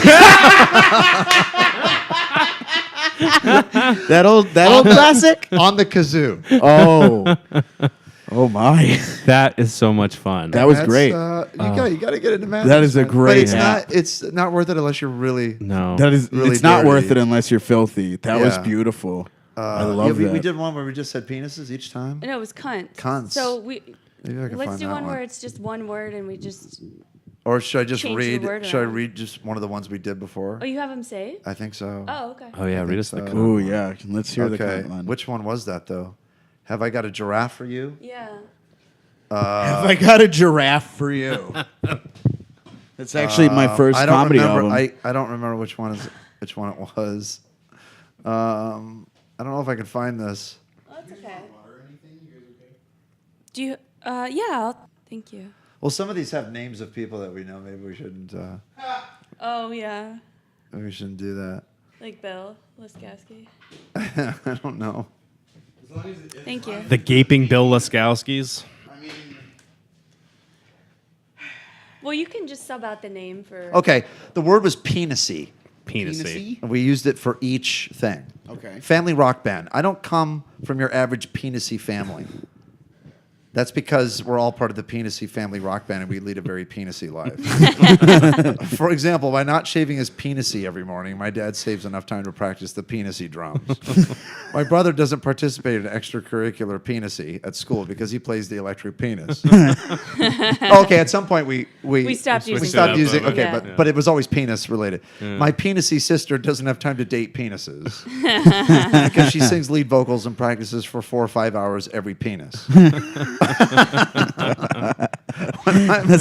That old classic. on the kazoo. Oh my. That is so much fun. That was That's, great. You got to get into math. That is a great But it's app. it's not worth it unless you're really. no. That is. really it's not dirty. worth it unless you're filthy. That was Yeah. beautiful. I love we that. did one where we just said penises each time. No, it was cunt. Cunts. So Maybe I can let's find do that one one. where it's just one word and we just. Or should I just Change the read? word Should I around. read just one of the ones we did before? Oh, you have them say? I think so. Oh, okay. Oh yeah, I read think us the so. cunt. Oh yeah. Let's hear the Okay. cunt one. Which one was that though? Have I got a giraffe for you? Yeah. Have I got a giraffe for you? That's actually my first I don't comedy remember. album. I don't remember which one it was. I don't know if I can find this. Oh, that's okay. Do you? Yeah. Thank you. Well, some of these have names of people that we know. Maybe we shouldn't. Oh yeah. Maybe we shouldn't do that. Like Bill Laskowski. I don't know. Thank you. The gaping Bill Laskowskis. Well, you can just sub out the name for. Okay, the word was penisy. Penisy. And we used it for each thing. Okay. Family rock band. I don't come from your average penisy family. That's because we're all part of the Penisy family rock band and we lead a very penisy life. For example, by not shaving his penisy every morning, my dad saves enough time to practice the penisy drums. My brother doesn't participate in extracurricular penisy at school because he plays the electric penis. Okay, at some point we stopped using. We stopped using. it. Okay, Yeah. but it was always penis related. My penisy sister doesn't have time to date penises because she sings lead vocals and practices for 4 or 5 hours every penis. That's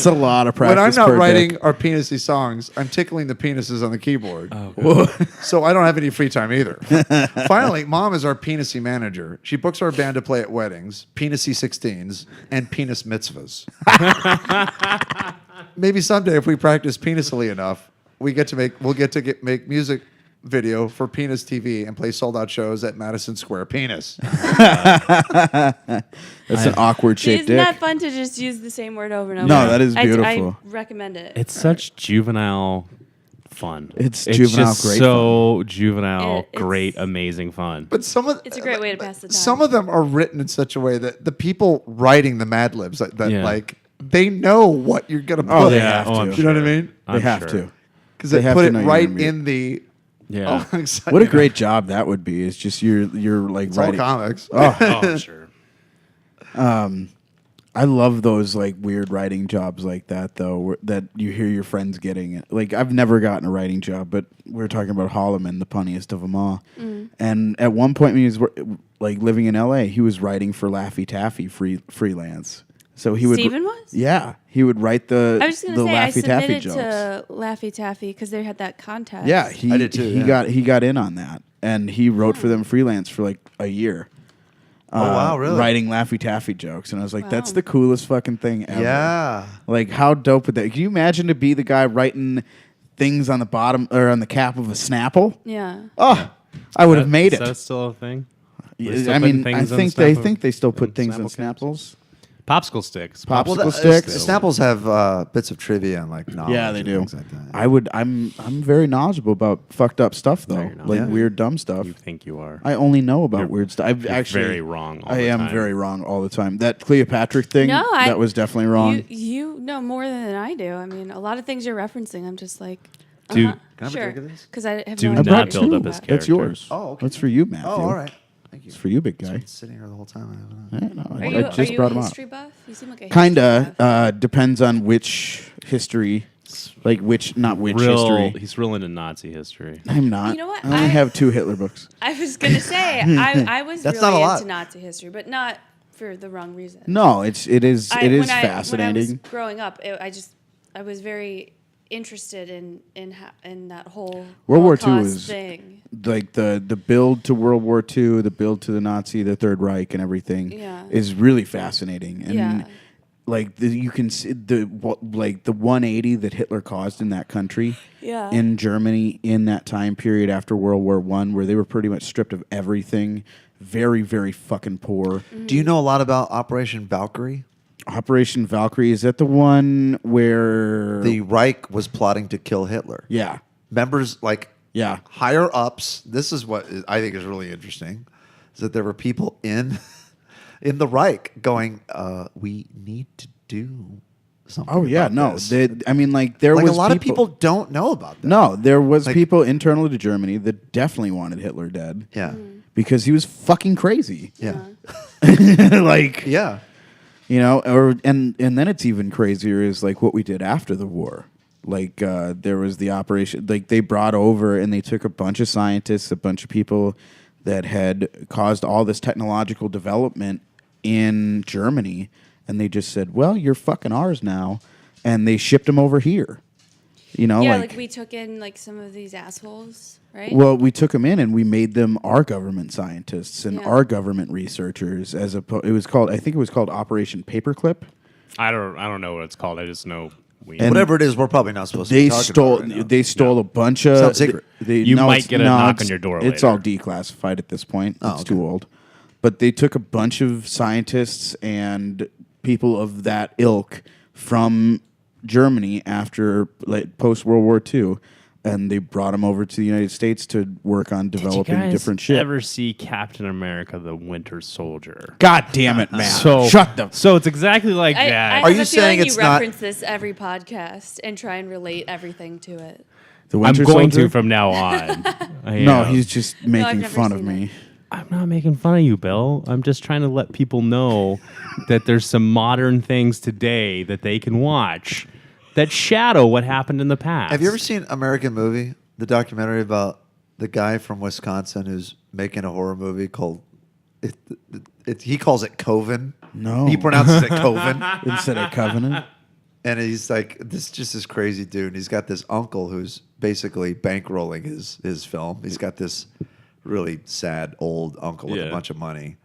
a lot of practice. When I'm not per writing dick. our penisy songs, I'm tickling the penises on the keyboard. So I don't have any free time either. Finally, Mom is our penisy manager. She books our band to play at weddings, penisy 16s, and penis mitzvahs. Maybe someday, if we practice penisily enough, we'll get to make music video for Penis TV and play sold out shows at Madison Square Penis. That's an awkward shaped Isn't dick. that fun to just use the same word over and over? No, that is I beautiful. recommend it. It's such juvenile fun. It's juvenile just great so juvenile, It's- great, amazing fun. But It's a great way to pass the time. Some of them are written in such a way that the people writing the MadLibs that Yeah. like they know what you're gonna put. Oh, they have to. I'm You know what I mean? They I'm have sure. to. Because They they have put to it know you're right gonna be- in the. Yeah. alongside, What a you know, great job that would be. It's just you're like It's all writing. comics. Oh, sure. I love those like weird writing jobs like that though, that you hear your friends getting it. Like I've never gotten a writing job, but we were talking about Holloman, the punniest of them all. And at one point when he was like living in LA, he was writing for Laffy Taffy freelance. So he would Steven was? Yeah, he would write the I was just the gonna say I Laffy Taffy submitted jokes. to Laffy Taffy because they had that contest. Yeah, I did too, yeah. He got in on that, and he wrote for them freelance for like a year. wow, really? Writing Laffy Taffy jokes, and I was like, that's Wow. the coolest fucking thing ever. Yeah. Like, how dope would that? Can you imagine to be the guy writing things on the bottom or on the cap of a Snapple? Yeah. Oh, I would have made Is it. that still a thing? Yeah, They still I putting mean, I things on think they still put on things on Snapple caps? Snapples. Popsicle sticks. Popsicle sticks. Snapples have bits of trivia and like knowledge. Yeah, they and do. Things like that. I'm very knowledgeable about fucked up stuff though, you're not. like Yeah. weird dumb stuff. You think you are. I only know about You're- weird stuff. I've you're actually very wrong all I the am time. very wrong all the time. That Cleopatra thing, No, that was definitely wrong. You know more than I do. I mean, a lot of things you're referencing, I'm just like, Dude, uh-huh, Can I have a sure, drink of this? because I have Do no not idea what build you're up talking his about. That's yours. Oh, okay. That's for you, Matthew. Oh, all right. Thank you. It's for you, big guy. Been sitting here the whole time. Yeah, no, Are I you, just are you brought a him up. history buff? You seem like a history buff. Kinda depends on which history, like not which history. He's real into Nazi history. I'm not. You know what? I only I- have 2 Hitler books. I was gonna say I was That's really not a lot. into Nazi history, but not for the wrong reason. No, it is When I was fascinating. growing up, I was very interested in that whole World War II Holocaust was thing. like the build to World War II, the build to the Nazi, the Third Reich, and everything Yeah. is really fascinating. And Yeah. like you can see the 180 that Hitler caused in that country, Yeah. in Germany in that time period after World War I, where they were pretty much stripped of everything, very very fucking poor. Do you know a lot about Operation Valkyrie? Operation Valkyrie, is that the one where The Reich was plotting to kill Hitler. yeah Members, like yeah higher ups, this is what I think is really interesting, is that there were people in the Reich going, we need to do something. oh yeah about no this. I mean like there like was a lot of people don't know about that. No, there was Like- people internal to Germany that definitely wanted Hitler dead. Yeah. Because he was fucking crazy. Yeah. Like, Yeah. you know, and then it's even crazier is like what we did after the war. Like there was the operation, like they brought over and they took a bunch of scientists, a bunch of people that had caused all this technological development in Germany, and they just said, well, you're fucking ours now, and they shipped them over here. You know, yeah, like we took in like some of these assholes, right? Well, we took them in and we made them our government scientists and Yeah. our government researchers. I think it was called Operation Paperclip. I don't know what it's called. I just know we. And Whatever it is, we're probably not supposed to be talking about right now. They stole a bunch of. Sounds secret. You might get a knock on your door It's later. all declassified at this point. It's too old. But they took a bunch of scientists and people of that ilk from Germany after post World War II, and they brought them over to the United States to work on developing different shit. Ever see Captain America: The Winter Soldier? God damn it, man! So it's exactly like that. Are you saying it's you not- reference this every podcast and try and relate everything to it? The I'm Winter going Soldier? to from now on. No, he's just making never fun of seen me. it. I'm not making fun of you, Bill. I'm just trying to let people know that there's some modern things today that they can watch that shadow what happened in the past. Have you ever seen American Movie, the documentary about the guy from Wisconsin who's making a horror movie called? He calls it Coven. No. He pronounces it Coven. Instead of Covenant. And he's like, this crazy dude. And he's got this uncle who's basically bankrolling his film. He's got this really sad old uncle with a bunch of money,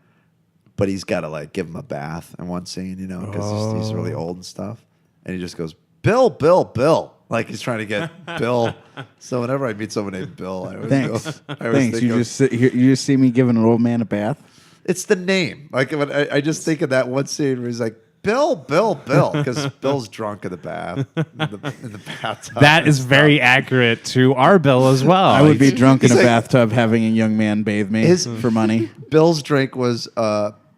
but he's got to like give him a bath in one scene, you know, because he's really old and stuff. And he just goes, Bill, like he's trying to get Bill. So whenever I meet someone named Bill, I always Thanks. go. I always Thanks. think You of- just sit here, you just see me giving an old man a bath. it's the name. Like when I just think of that one scene where he's like, Bill, because Bill's drunk in the bath, in the bathtub. That is very accurate to our Bill as well. I would be drunk in a he's like- bathtub having a young man bathe me for money. Bill's drink was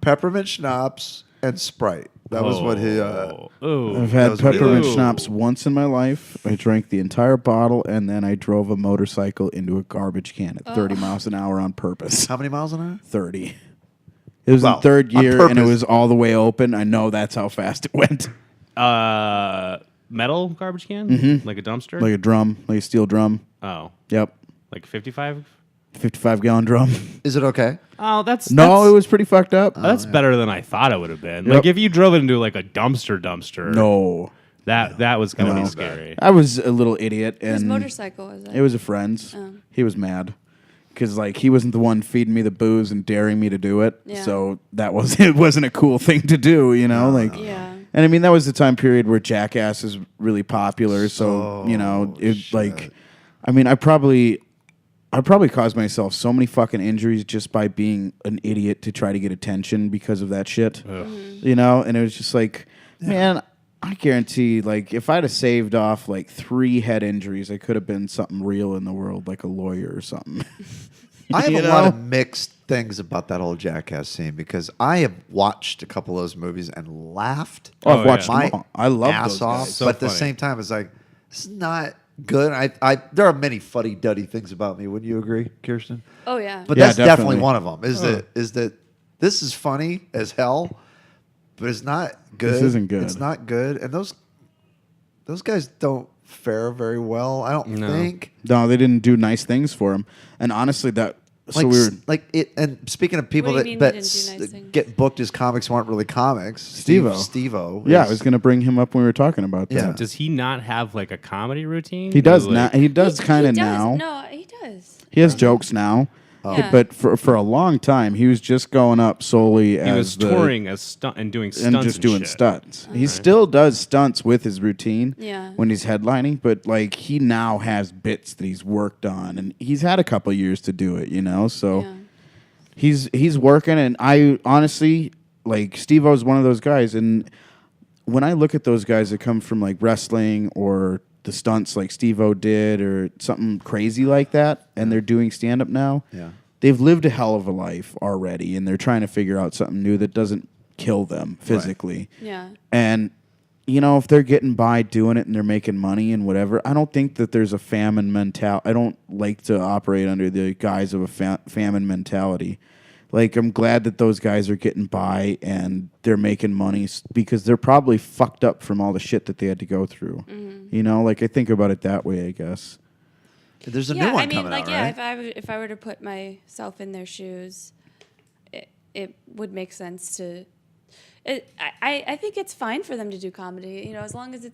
peppermint schnapps and Sprite. That was what he. I've had was what he peppermint liked. schnapps once in my life. I drank the entire bottle, and then I drove a motorcycle into a garbage can at 30 miles an hour on purpose. How many miles an hour? 30. It was Well, in third on year, and it purpose. was all the way open. I know that's how fast it went. Metal garbage can? Like a dumpster? Like a drum, like a steel drum. Oh. Yep. Like 55? 55-gallon drum. Is it okay? Oh, that's No, it was pretty fucked up. That's better than I thought it would have been. Yep. Like if you drove it into like a dumpster. No. That was gonna No. be scary. I was a little idiot, Whose and motorcycle was it? it was a friend's. He was mad because like he wasn't the one feeding me the booze and daring me to do it. Yeah. So it wasn't a cool thing to do, you know. Like, Yeah. and I mean that was the time period where Jackass is really popular. So you know, it like, I mean, I probably caused myself so many fucking injuries just by being an idiot to try to get attention because of that shit. You know, and it was just like, man, I guarantee, like, if I'd have saved off like 3 head injuries, I could have been something real in the world, like a lawyer or something. I have You a lot know? of mixed things about that whole Jackass scene because I have watched a couple of those movies and laughed. Oh, I've watched my them all. I love ass those off, guys. So but at the funny. same time, it's like this is not good. There are many fuddy-duddy things about me. Wouldn't you agree, Kirsten? Oh yeah. But Yeah, that's definitely definitely. one of them. Is that this is funny as hell, but it's not good. This isn't good. It's not good, and those guys don't fare very well. I don't think. No, they didn't do nice things for him. And honestly, that so we were like it. And speaking of people What do you that mean they didn't do nice things? get booked as comics who aren't really comics, Steve-O. yeah, I is- was going to bring him up when we were talking about that. Yeah. Does he not have like a comedy routine? He does Like- now. He does kind of He does. now. No, he does. He has jokes now. Yeah. But for a long time, he was just going up solely He as was the, touring as stunt and doing stunts and just doing shit. stunts. He still does stunts with his routine Yeah. when he's headlining, but like he now has bits that he's worked on, and he's had a couple years to do it, you know. So Yeah. he's working, and I honestly like Steve-O is one of those guys, and when I look at those guys that come from like wrestling or the stunts like Steve-O did or something crazy like that, and they're doing stand-up now, they've lived a hell of a life already, and they're trying to figure out something new that doesn't kill them physically. Yeah. And, you know, if they're getting by doing it and they're making money and whatever, I don't think that there's a famine mentality. I don't like to operate under the guise of a famine mentality. Like, I'm glad that those guys are getting by and they're making money because they're probably fucked up from all the shit that they had to go through. You know, like, I think about it that way, I guess. There's a Yeah, new one I mean, coming like, out, yeah, right? if I were to put myself in their shoes, it would make sense to. I think it's fine for them to do comedy, you know, as long as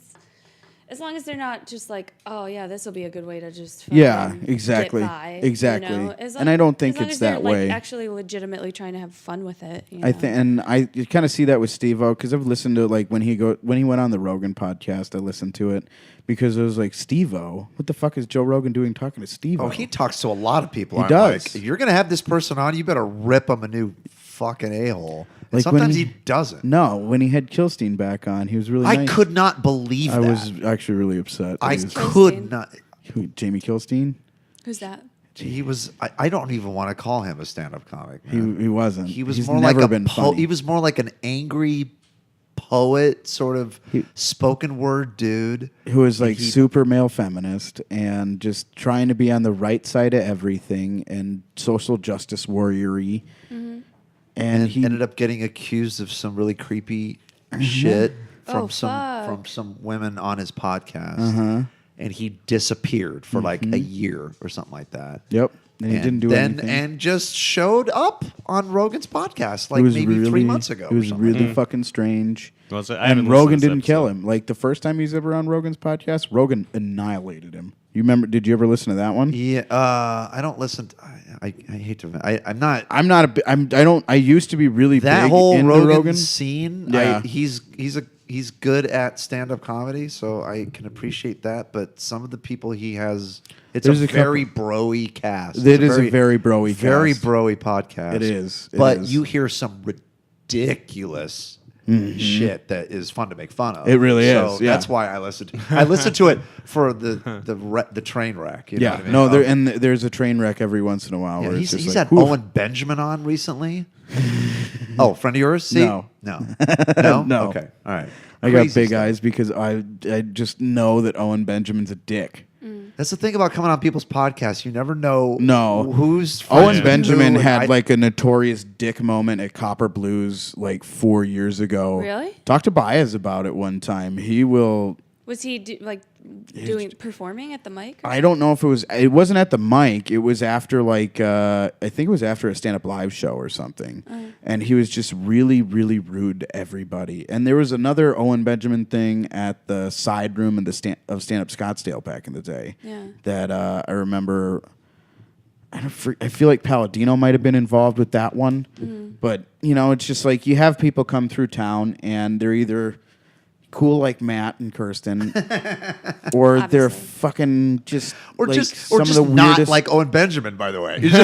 As long as they're not just like, oh yeah, this will be a good way to just exactly, get by, exactly. You know? And I don't think it's that way. Like, actually, legitimately trying to have fun with it. You know? I think, and I kind of see that with Steve-O because I've listened to like when he went on the Rogan podcast. I listened to it because it was like Steve-O. What the fuck is Joe Rogan doing talking to Steve-O? Oh, he talks to a lot of people. He does. Like, if you're gonna have this person on, you better rip him a new fucking a-hole. And Like sometimes he doesn't. No, when he had Kirsten back on, he was really nice. I could not believe that. I was actually really upset. I He was- could not. Who, Jamie Kilstein? Who's that? He was. I don't even want to call him a stand-up comic. He Man. wasn't. He was He's more never like been a funny. he was more like an angry poet, sort of spoken word dude who was like super male feminist and just trying to be on the right side of everything and social justice warrior-y. And he ended up getting accused of some really creepy shit from Oh, from fuck. some women on his podcast, and he disappeared for like a year or something like that. Yep. And he didn't do anything. And just showed up on Rogan's podcast like It was maybe 3 really- months ago. It was or something. really fucking strange. Well, so I haven't And listened Rogan to this didn't kill episode. him. Like the first time he was ever on Rogan's podcast, Rogan annihilated him. You remember? Did you ever listen to that one? Yeah, I don't listen. I hate to. I'm not. I'm not a. I don't. I used to be really That big whole into Rogan scene. Yeah. He's good at stand-up comedy, so I can appreciate that. But some of the people he has, it's There's a a couple- very broy cast. It is a very broy very cast. broy podcast. It is. It but is. you hear some ridiculous shit that is fun to make fun of. It really so is, yeah. That's why I listened. I listened to it for the train wreck. You know Yeah. what I mean? No. There and there's a train wreck every once in a while. Yeah, where he's it's just had like, whew. Owen Benjamin on recently. Oh, friend of yours? See? No. No. No. Okay. All right. I got Crazy big stuff. eyes because I just know that Owen Benjamin's a dick. That's the thing about coming on people's podcasts. You never know No. who's Owen friends with Benjamin who, and had I- like a notorious dick moment at Copper Blues like 4 years ago. Really? Talk to Baez about it one time. He will. Was he performing at the mic? Or I don't know if it was. It wasn't at the mic. It was after like I think it was after a stand-up live show or something. And he was just really, really rude to everybody. And there was another Owen Benjamin thing at the side room of the stand-up Scottsdale back in the day. Yeah. That I remember. I feel like Palladino might have been involved with that one. But you know, it's just like you have people come through town and they're either cool like Matt and Kirsten, or they're Obviously. fucking just Or like just some of the not weirdest. like Owen Benjamin, by the way. You know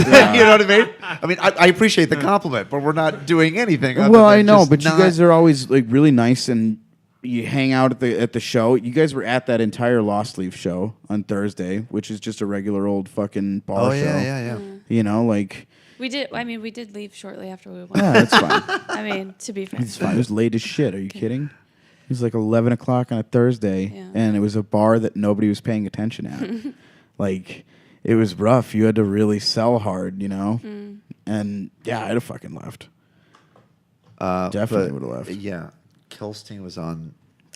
what I mean? I mean, I appreciate the compliment, but we're not doing anything. Other well, than I know, just but not- you guys are always like really nice and you hang out at the show. You guys were at that entire Lost Leaf show on Thursday, which is just a regular old fucking bar Oh show. yeah. You know, like we did. I mean, we did leave shortly after we went. yeah, that's fine. I mean, to be fair. It's fine. It was late as shit. Are you kidding? It was like 11 o'clock on a Thursday, Yeah. and it was a bar that nobody was paying attention at. Like, it was rough. You had to really sell hard, you know? And, yeah, I'd have fucking left. Definitely but, would have left. Yeah, Kilstein was on.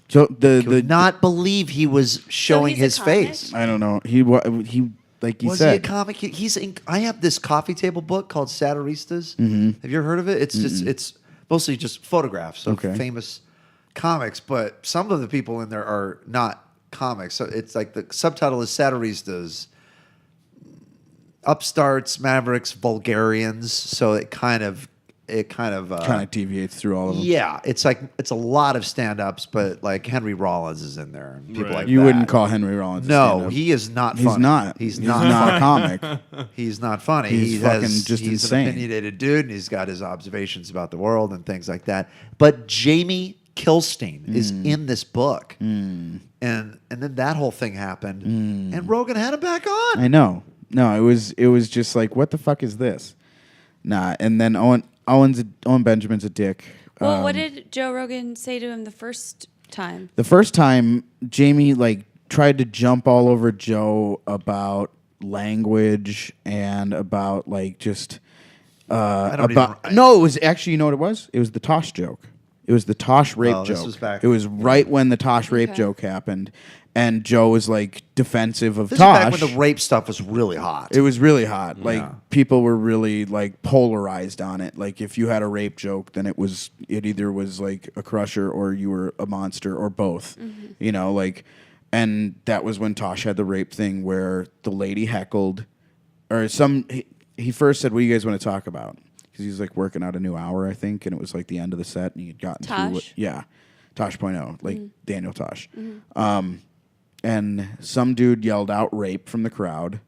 So, Could not believe he was showing he's a his comic? face. I don't know. He like you Was said. he a comic? He's. I have this coffee table book called Satiristas. Have you ever heard of it? It's just it's mostly just photographs of Okay. famous comics, but some of the people in there are not comics. So it's like the subtitle is Satiristas, upstarts, mavericks, vulgarians. So it kind of kind of deviates through all of them. yeah, it's like it's a lot of stand-ups, but like Henry Rollins is in there and people Right. like You that. wouldn't call Henry Rollins a No, stand-up. he is not funny. He's not. He's He's not not a funny. comic. He's not funny. He's fucking just he's insane. an opinionated dude, and he's got his observations about the world and things like that. But Jamie Kilstein is in this book, and then that whole thing happened, and Rogan had him back on. I know. No, it was just like, what the fuck is this? Nah, and then Owen Benjamin's a dick. Well, what did Joe Rogan say to him the first time? The first time, Jamie like tried to jump all over Joe about language and about like just don't about even- no, it was actually, you know what it was? It was the Tosh joke. It was the Tosh rape Oh, joke. this was back- It was right when the Tosh rape Okay. joke happened, and Joe was like defensive of This is back Tosh. when the rape stuff was really hot. It was really hot. Like Yeah. people were really like polarized on it. Like if you had a rape joke, then it either was like a crusher or you were a monster or both. You know, like And that was when Tosh had the rape thing where the lady heckled, or he first said, "What do you guys want to talk about?" Because he was like working out a new hour, I think, and it was like the end of the set, and he had gotten Tosh? through Tosh.0, like Daniel Tosh. And some dude yelled out rape from the crowd.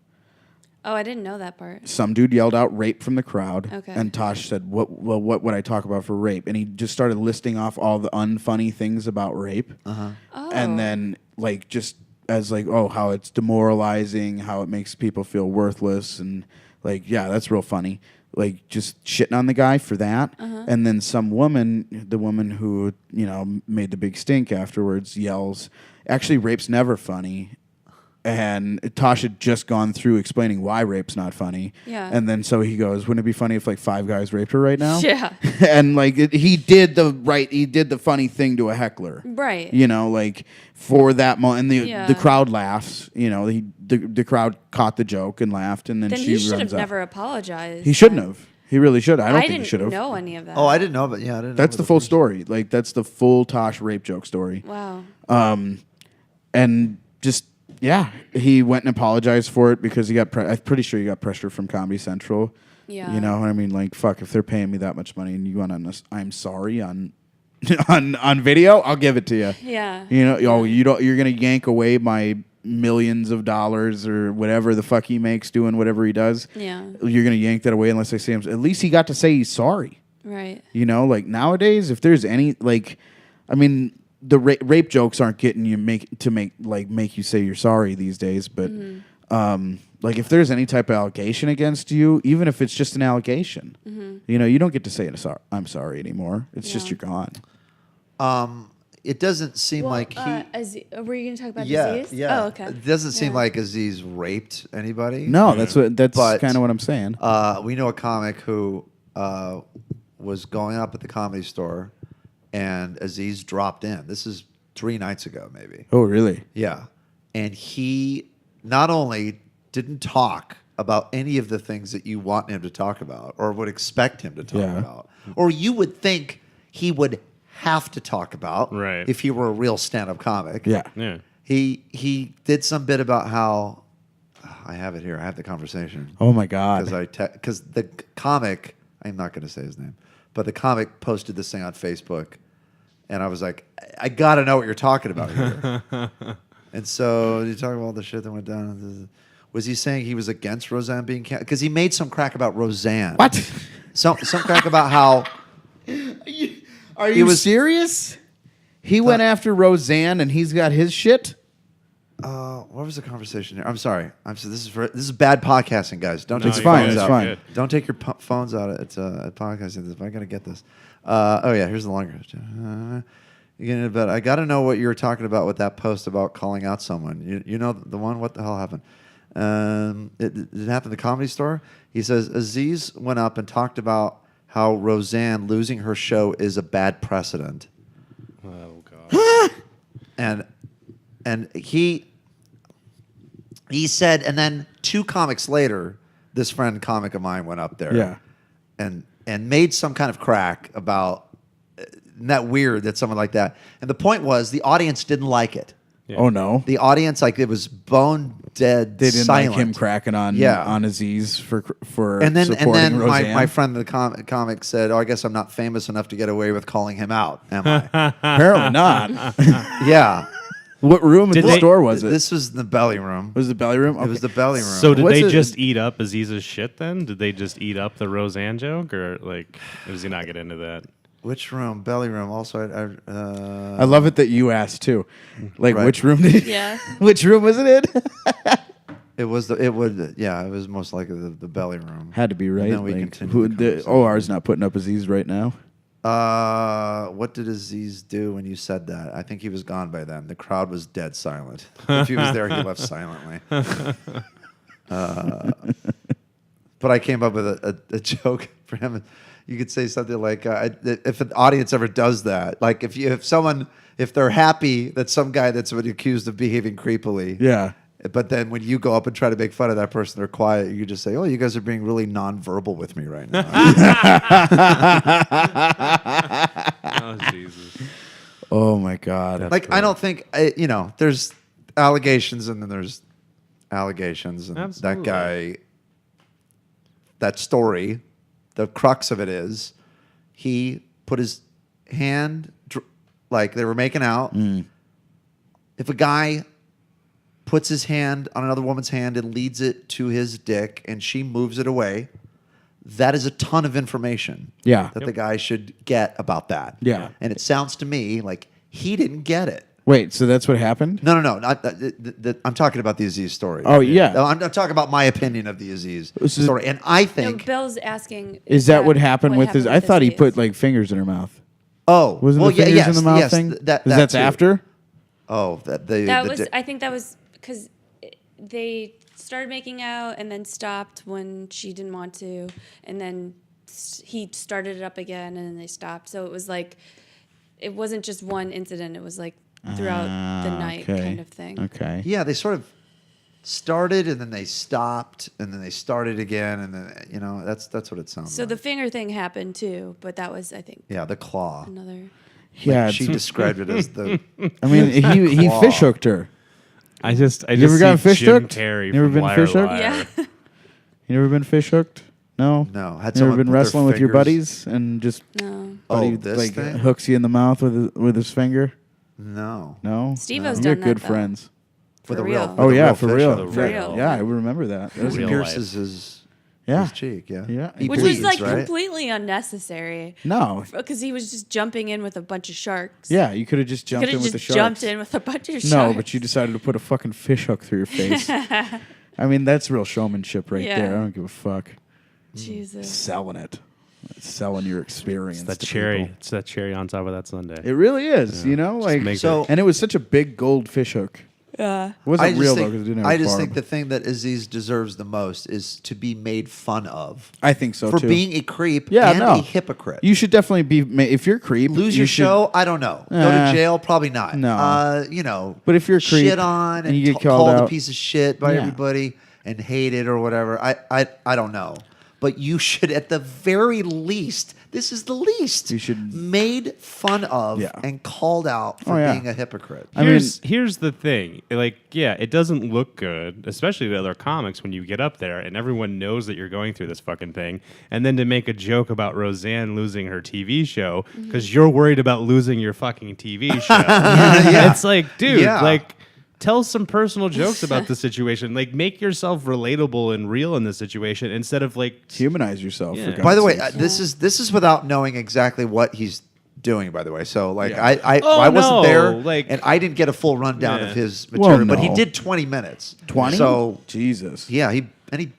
Oh, I didn't know that part. Some dude yelled out rape from the crowd. Okay. And Tosh said, what would I talk about for rape? And he just started listing off all the unfunny things about rape. Oh. And then, like, just as, like, how it's demoralizing, how it makes people feel worthless. And, like, yeah, that's real funny. Like, just shitting on the guy for that. And then some woman, the woman who, made the big stink afterwards, yells, actually, rape's never funny. And Tosh had just gone through explaining why rape's not funny. Yeah. And then so he goes, wouldn't it be funny if like 5 guys raped her right now? Yeah. And like he did the funny thing to a heckler. Right. Like for that moment. And the crowd laughs. The crowd caught the joke and laughed. And then she he should runs have up. never apologized. He shouldn't have. He really should. I don't think he should have. I didn't know any of that. Oh, I didn't know, but yeah, I didn't know. That's the full story. Like that's the full Tosh rape joke story. Wow. And just. Yeah, he went and apologized for it because he got. I'm pretty sure he got pressure from Comedy Central. Yeah, I mean, like, fuck, if they're paying me that much money and you want I'm sorry on video, I'll give it to you. Yeah. You're gonna yank away my millions of dollars or whatever the fuck he makes doing whatever he does. Yeah. You're gonna yank that away unless I say him. At least he got to say he's sorry. Right. Like nowadays, if there's any the rape jokes aren't getting you make you say you're sorry these days, but like if there's any type of allegation against you, even if it's just an allegation, you don't get to say I'm sorry anymore. It's just you're gone. It doesn't seem like he. Were you going to talk about Aziz? Yeah. Oh, okay. It doesn't seem like Aziz raped anybody. No, that's kind of what I'm saying. We know a comic who was going up at the Comedy Store. And Aziz dropped in. This is 3 nights ago, maybe. Oh, really? Yeah. And he not only didn't talk about any of the things that you want him to talk about or would expect him to talk about, or you would think he would have to talk about if he were a real stand-up comic. Yeah. He did some bit about how I have it here. I have the conversation. Oh my God. Because the comic, I'm not going to say his name. But the comic posted this thing on Facebook, and I was like, I got to know what you're talking about here. And so you talk about all the shit that went down. Was he saying he was against Roseanne being canceled? Because he made some crack about Roseanne. What? Some crack about how... Are you serious? He went after Roseanne, and he's got his shit? What was the conversation here? I'm sorry. This is bad podcasting, guys. Don't take it's your fine. phones It's out. fine. Don't take your phones out. It's podcasting. I gotta get this. Here's the longer. But I gotta know what you were talking about with that post about calling out someone. You know the one. What the hell happened? It happened at the Comedy Store. He says Aziz went up and talked about how Roseanne losing her show is a bad precedent. Oh God. And he said, and then 2 comics later, this comic of mine went up there, and made some kind of crack about, isn't that weird that someone like that? And the point was, the audience didn't like it. Yeah. Oh no, the audience it was bone dead. They didn't silent. like him cracking on Aziz for and then Roseanne. my friend the comic said, "Oh, I guess I'm not famous enough to get away with calling him out, am I?" Apparently not. Yeah. What room in the store was it? This was the belly room. Was it the belly room? Okay. It was the belly room. So did they just eat up Aziz's shit then? Did they just eat up the Roseanne joke, or or does he not get into that? Which room? Belly room. Also, I love it that you asked too. Which room did? Which room was it in? It was it was most likely the belly room. Had to be right. And then we continued. OR's not putting up Aziz right now. What did Aziz do when you said that? I think he was gone by then. The crowd was dead silent. If he was there, he left silently. But I came up with a joke for him. You could say something like, if an audience ever does that, like if they're happy that some guy that's been accused of behaving creepily, but then when you go up and try to make fun of that person, they're quiet. You just say, "Oh, you guys are being really nonverbal with me right now." Oh Jesus! Oh my God! I don't think there's. allegations, and then there's allegations, and Absolutely. that guy. That story, the crux of it is, he put his hand like they were making out. If a guy puts his hand on another woman's hand and leads it to his dick, and she moves it away, that is a ton of information. Yeah. That the guy should get about that. Yeah. And it sounds to me like he didn't get it. Wait, so that's what happened? No. I'm talking about the Aziz story. Oh, yeah. No, I'm talking about my opinion of the Aziz story. And I No, think... Bill's asking. Is that what happened with his? I thought he put Aziz? like fingers in her mouth. Oh. Wasn't well, the fingers in the mouth yes, thing? That's That's too. after? Oh, I think that was because they started making out and then stopped when she didn't want to, and then he started it up again and then they stopped. So it was like, it wasn't just one incident. It was like throughout the night kind of thing. Okay. Yeah, they sort of started and then they stopped and then they started again and then that's what it sounds So like. the finger thing happened too, but that was, I think, the claw. another. Yeah. She described it as the. I mean, he claw. fish hooked her. I just You ever see gotten fish Jim hooked? Carrey You ever from been Liar fish hooked? Liar. Yeah. You never been fish hooked? No. No, had You ever someone been put their wrestling with your fingers- buddies and just No. buddy this like thing? hooks you in the mouth with his finger? No. No. Steve-O's You're done good that, though. friends. For the real. real. Oh yeah, real for fish real. hook. For real. Yeah, I remember that. That was Real Pierces life. his cheek. Yeah. Yeah. He Which bleeds, was like right? completely unnecessary No. because he was just jumping in with a bunch of sharks. Yeah, you could have just jumped Could in have with the just sharks. jumped in with a bunch of sharks. No, but you decided to put a fucking fish hook through your face. I mean, that's real showmanship right Yeah. there. I don't give a fuck. Jesus. Selling it. Selling your experience. That to cherry. people. It's that cherry on top of that sundae. It really is, you know? Like make So- and it was such a big gold fish hook. Yeah. It wasn't real though think, because it didn't have I a just barb. think the thing that Aziz deserves the most is to be made fun of I think so for too. being a creep Yeah, and no. a hypocrite. You should definitely be if you're a creep. Lose you your should- show? I don't know. Go to jail? Probably not. No. But if you're a creep shit on and you get called called a out- piece of shit by Yeah. everybody and hated or whatever, I don't know. But you should, at the very least, this is the least, You should- made fun of Yeah. and called out for Oh, yeah. being a hypocrite. I mean- Here's the thing. Like, yeah, it doesn't look good, especially to other comics when you get up there and everyone knows that you're going through this fucking thing. And then to make a joke about Roseanne losing her TV show because you're worried about losing your fucking TV show. Yeah. It's like, dude, Yeah. like, tell some personal jokes about the situation. Like, make yourself relatable and real in the situation instead of like humanize yourself. Yeah. For God's By the way, sakes. this is without knowing exactly what he's doing. By the way, so like Yeah. I Oh, wasn't no, there, like- and I didn't get a full rundown Yeah. of his Well, material. But he no. did 20 minutes. 20? So Jesus. yeah,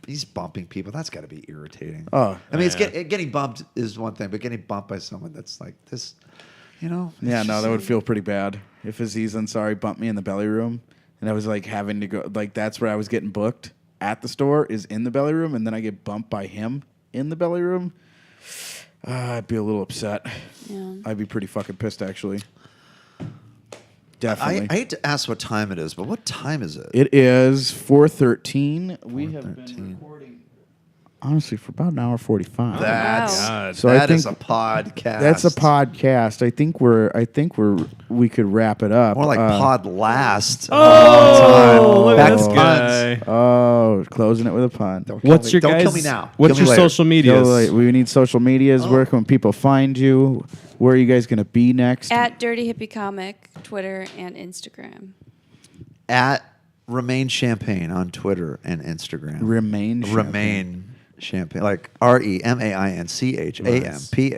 he's bumping people. That's got to be irritating. Oh. I mean, it's Yeah. getting bumped is one thing, but getting bumped by someone that's like this, you know. it's Yeah, no, just- that would feel pretty bad if Aziz Ansari bumped me in the belly room, and I was like having to go. Like that's where I was getting booked at the store is in the belly room, and then I get bumped by him in the belly room. I'd be a little upset. Yeah. I'd be pretty fucking pissed, actually. Definitely. I hate to ask what time it is, but what time is it? It is 4:13. We have 4:13. been recording, honestly, for about an hour 45. That's God. So I that is think a podcast. That's a podcast. I think we could wrap it up. More like pod last. Oh, look at Back this to guy. puns. Oh, closing it with a pun. Don't kill What's me. your Don't guys? kill me now. What's Kill me your later. social medias? So, we need social medias. Where can people find you? Where are you guys going to be next? At Dirty Hippie Comic, Twitter and Instagram. At Remain Champagne on Twitter and Instagram. Remain Champagne. Remain Champagne. Like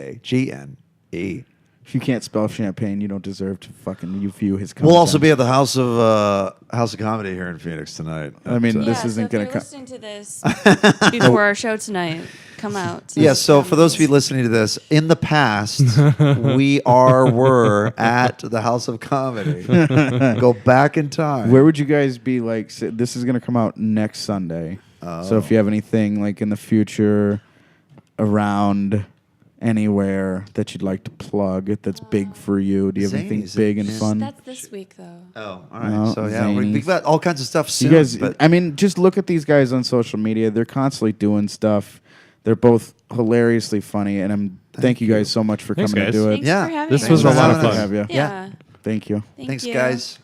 REMAINCHAMPAGNE. If you can't spell champagne, you don't deserve to fucking view his content. We'll also be at the House of Comedy here in Phoenix tonight. I mean, At, this isn't so gonna if co- you're listening to this before our show tonight, come out. yeah, so for those of you listening to this, in the past, were at the House of Comedy. Go back in time. Where would you guys be like? This is going to come out next Sunday. So if you have anything like in the future around anywhere that you'd like to plug that's big for you, do you have anything Zanies big and in- fun? That's this week, though. Oh, all right. No, So, yeah, we've zanies. got all kinds of stuff You soon. guys, but I mean, just look at these guys on social media. They're constantly doing stuff. They're both hilariously funny, and thank you guys so much for Thanks, coming guys. to do it. Thanks Yeah. for having This us. was a Thanks for lot of having fun. us. Have you? Yeah. Thank you. Thank Thanks, you. guys.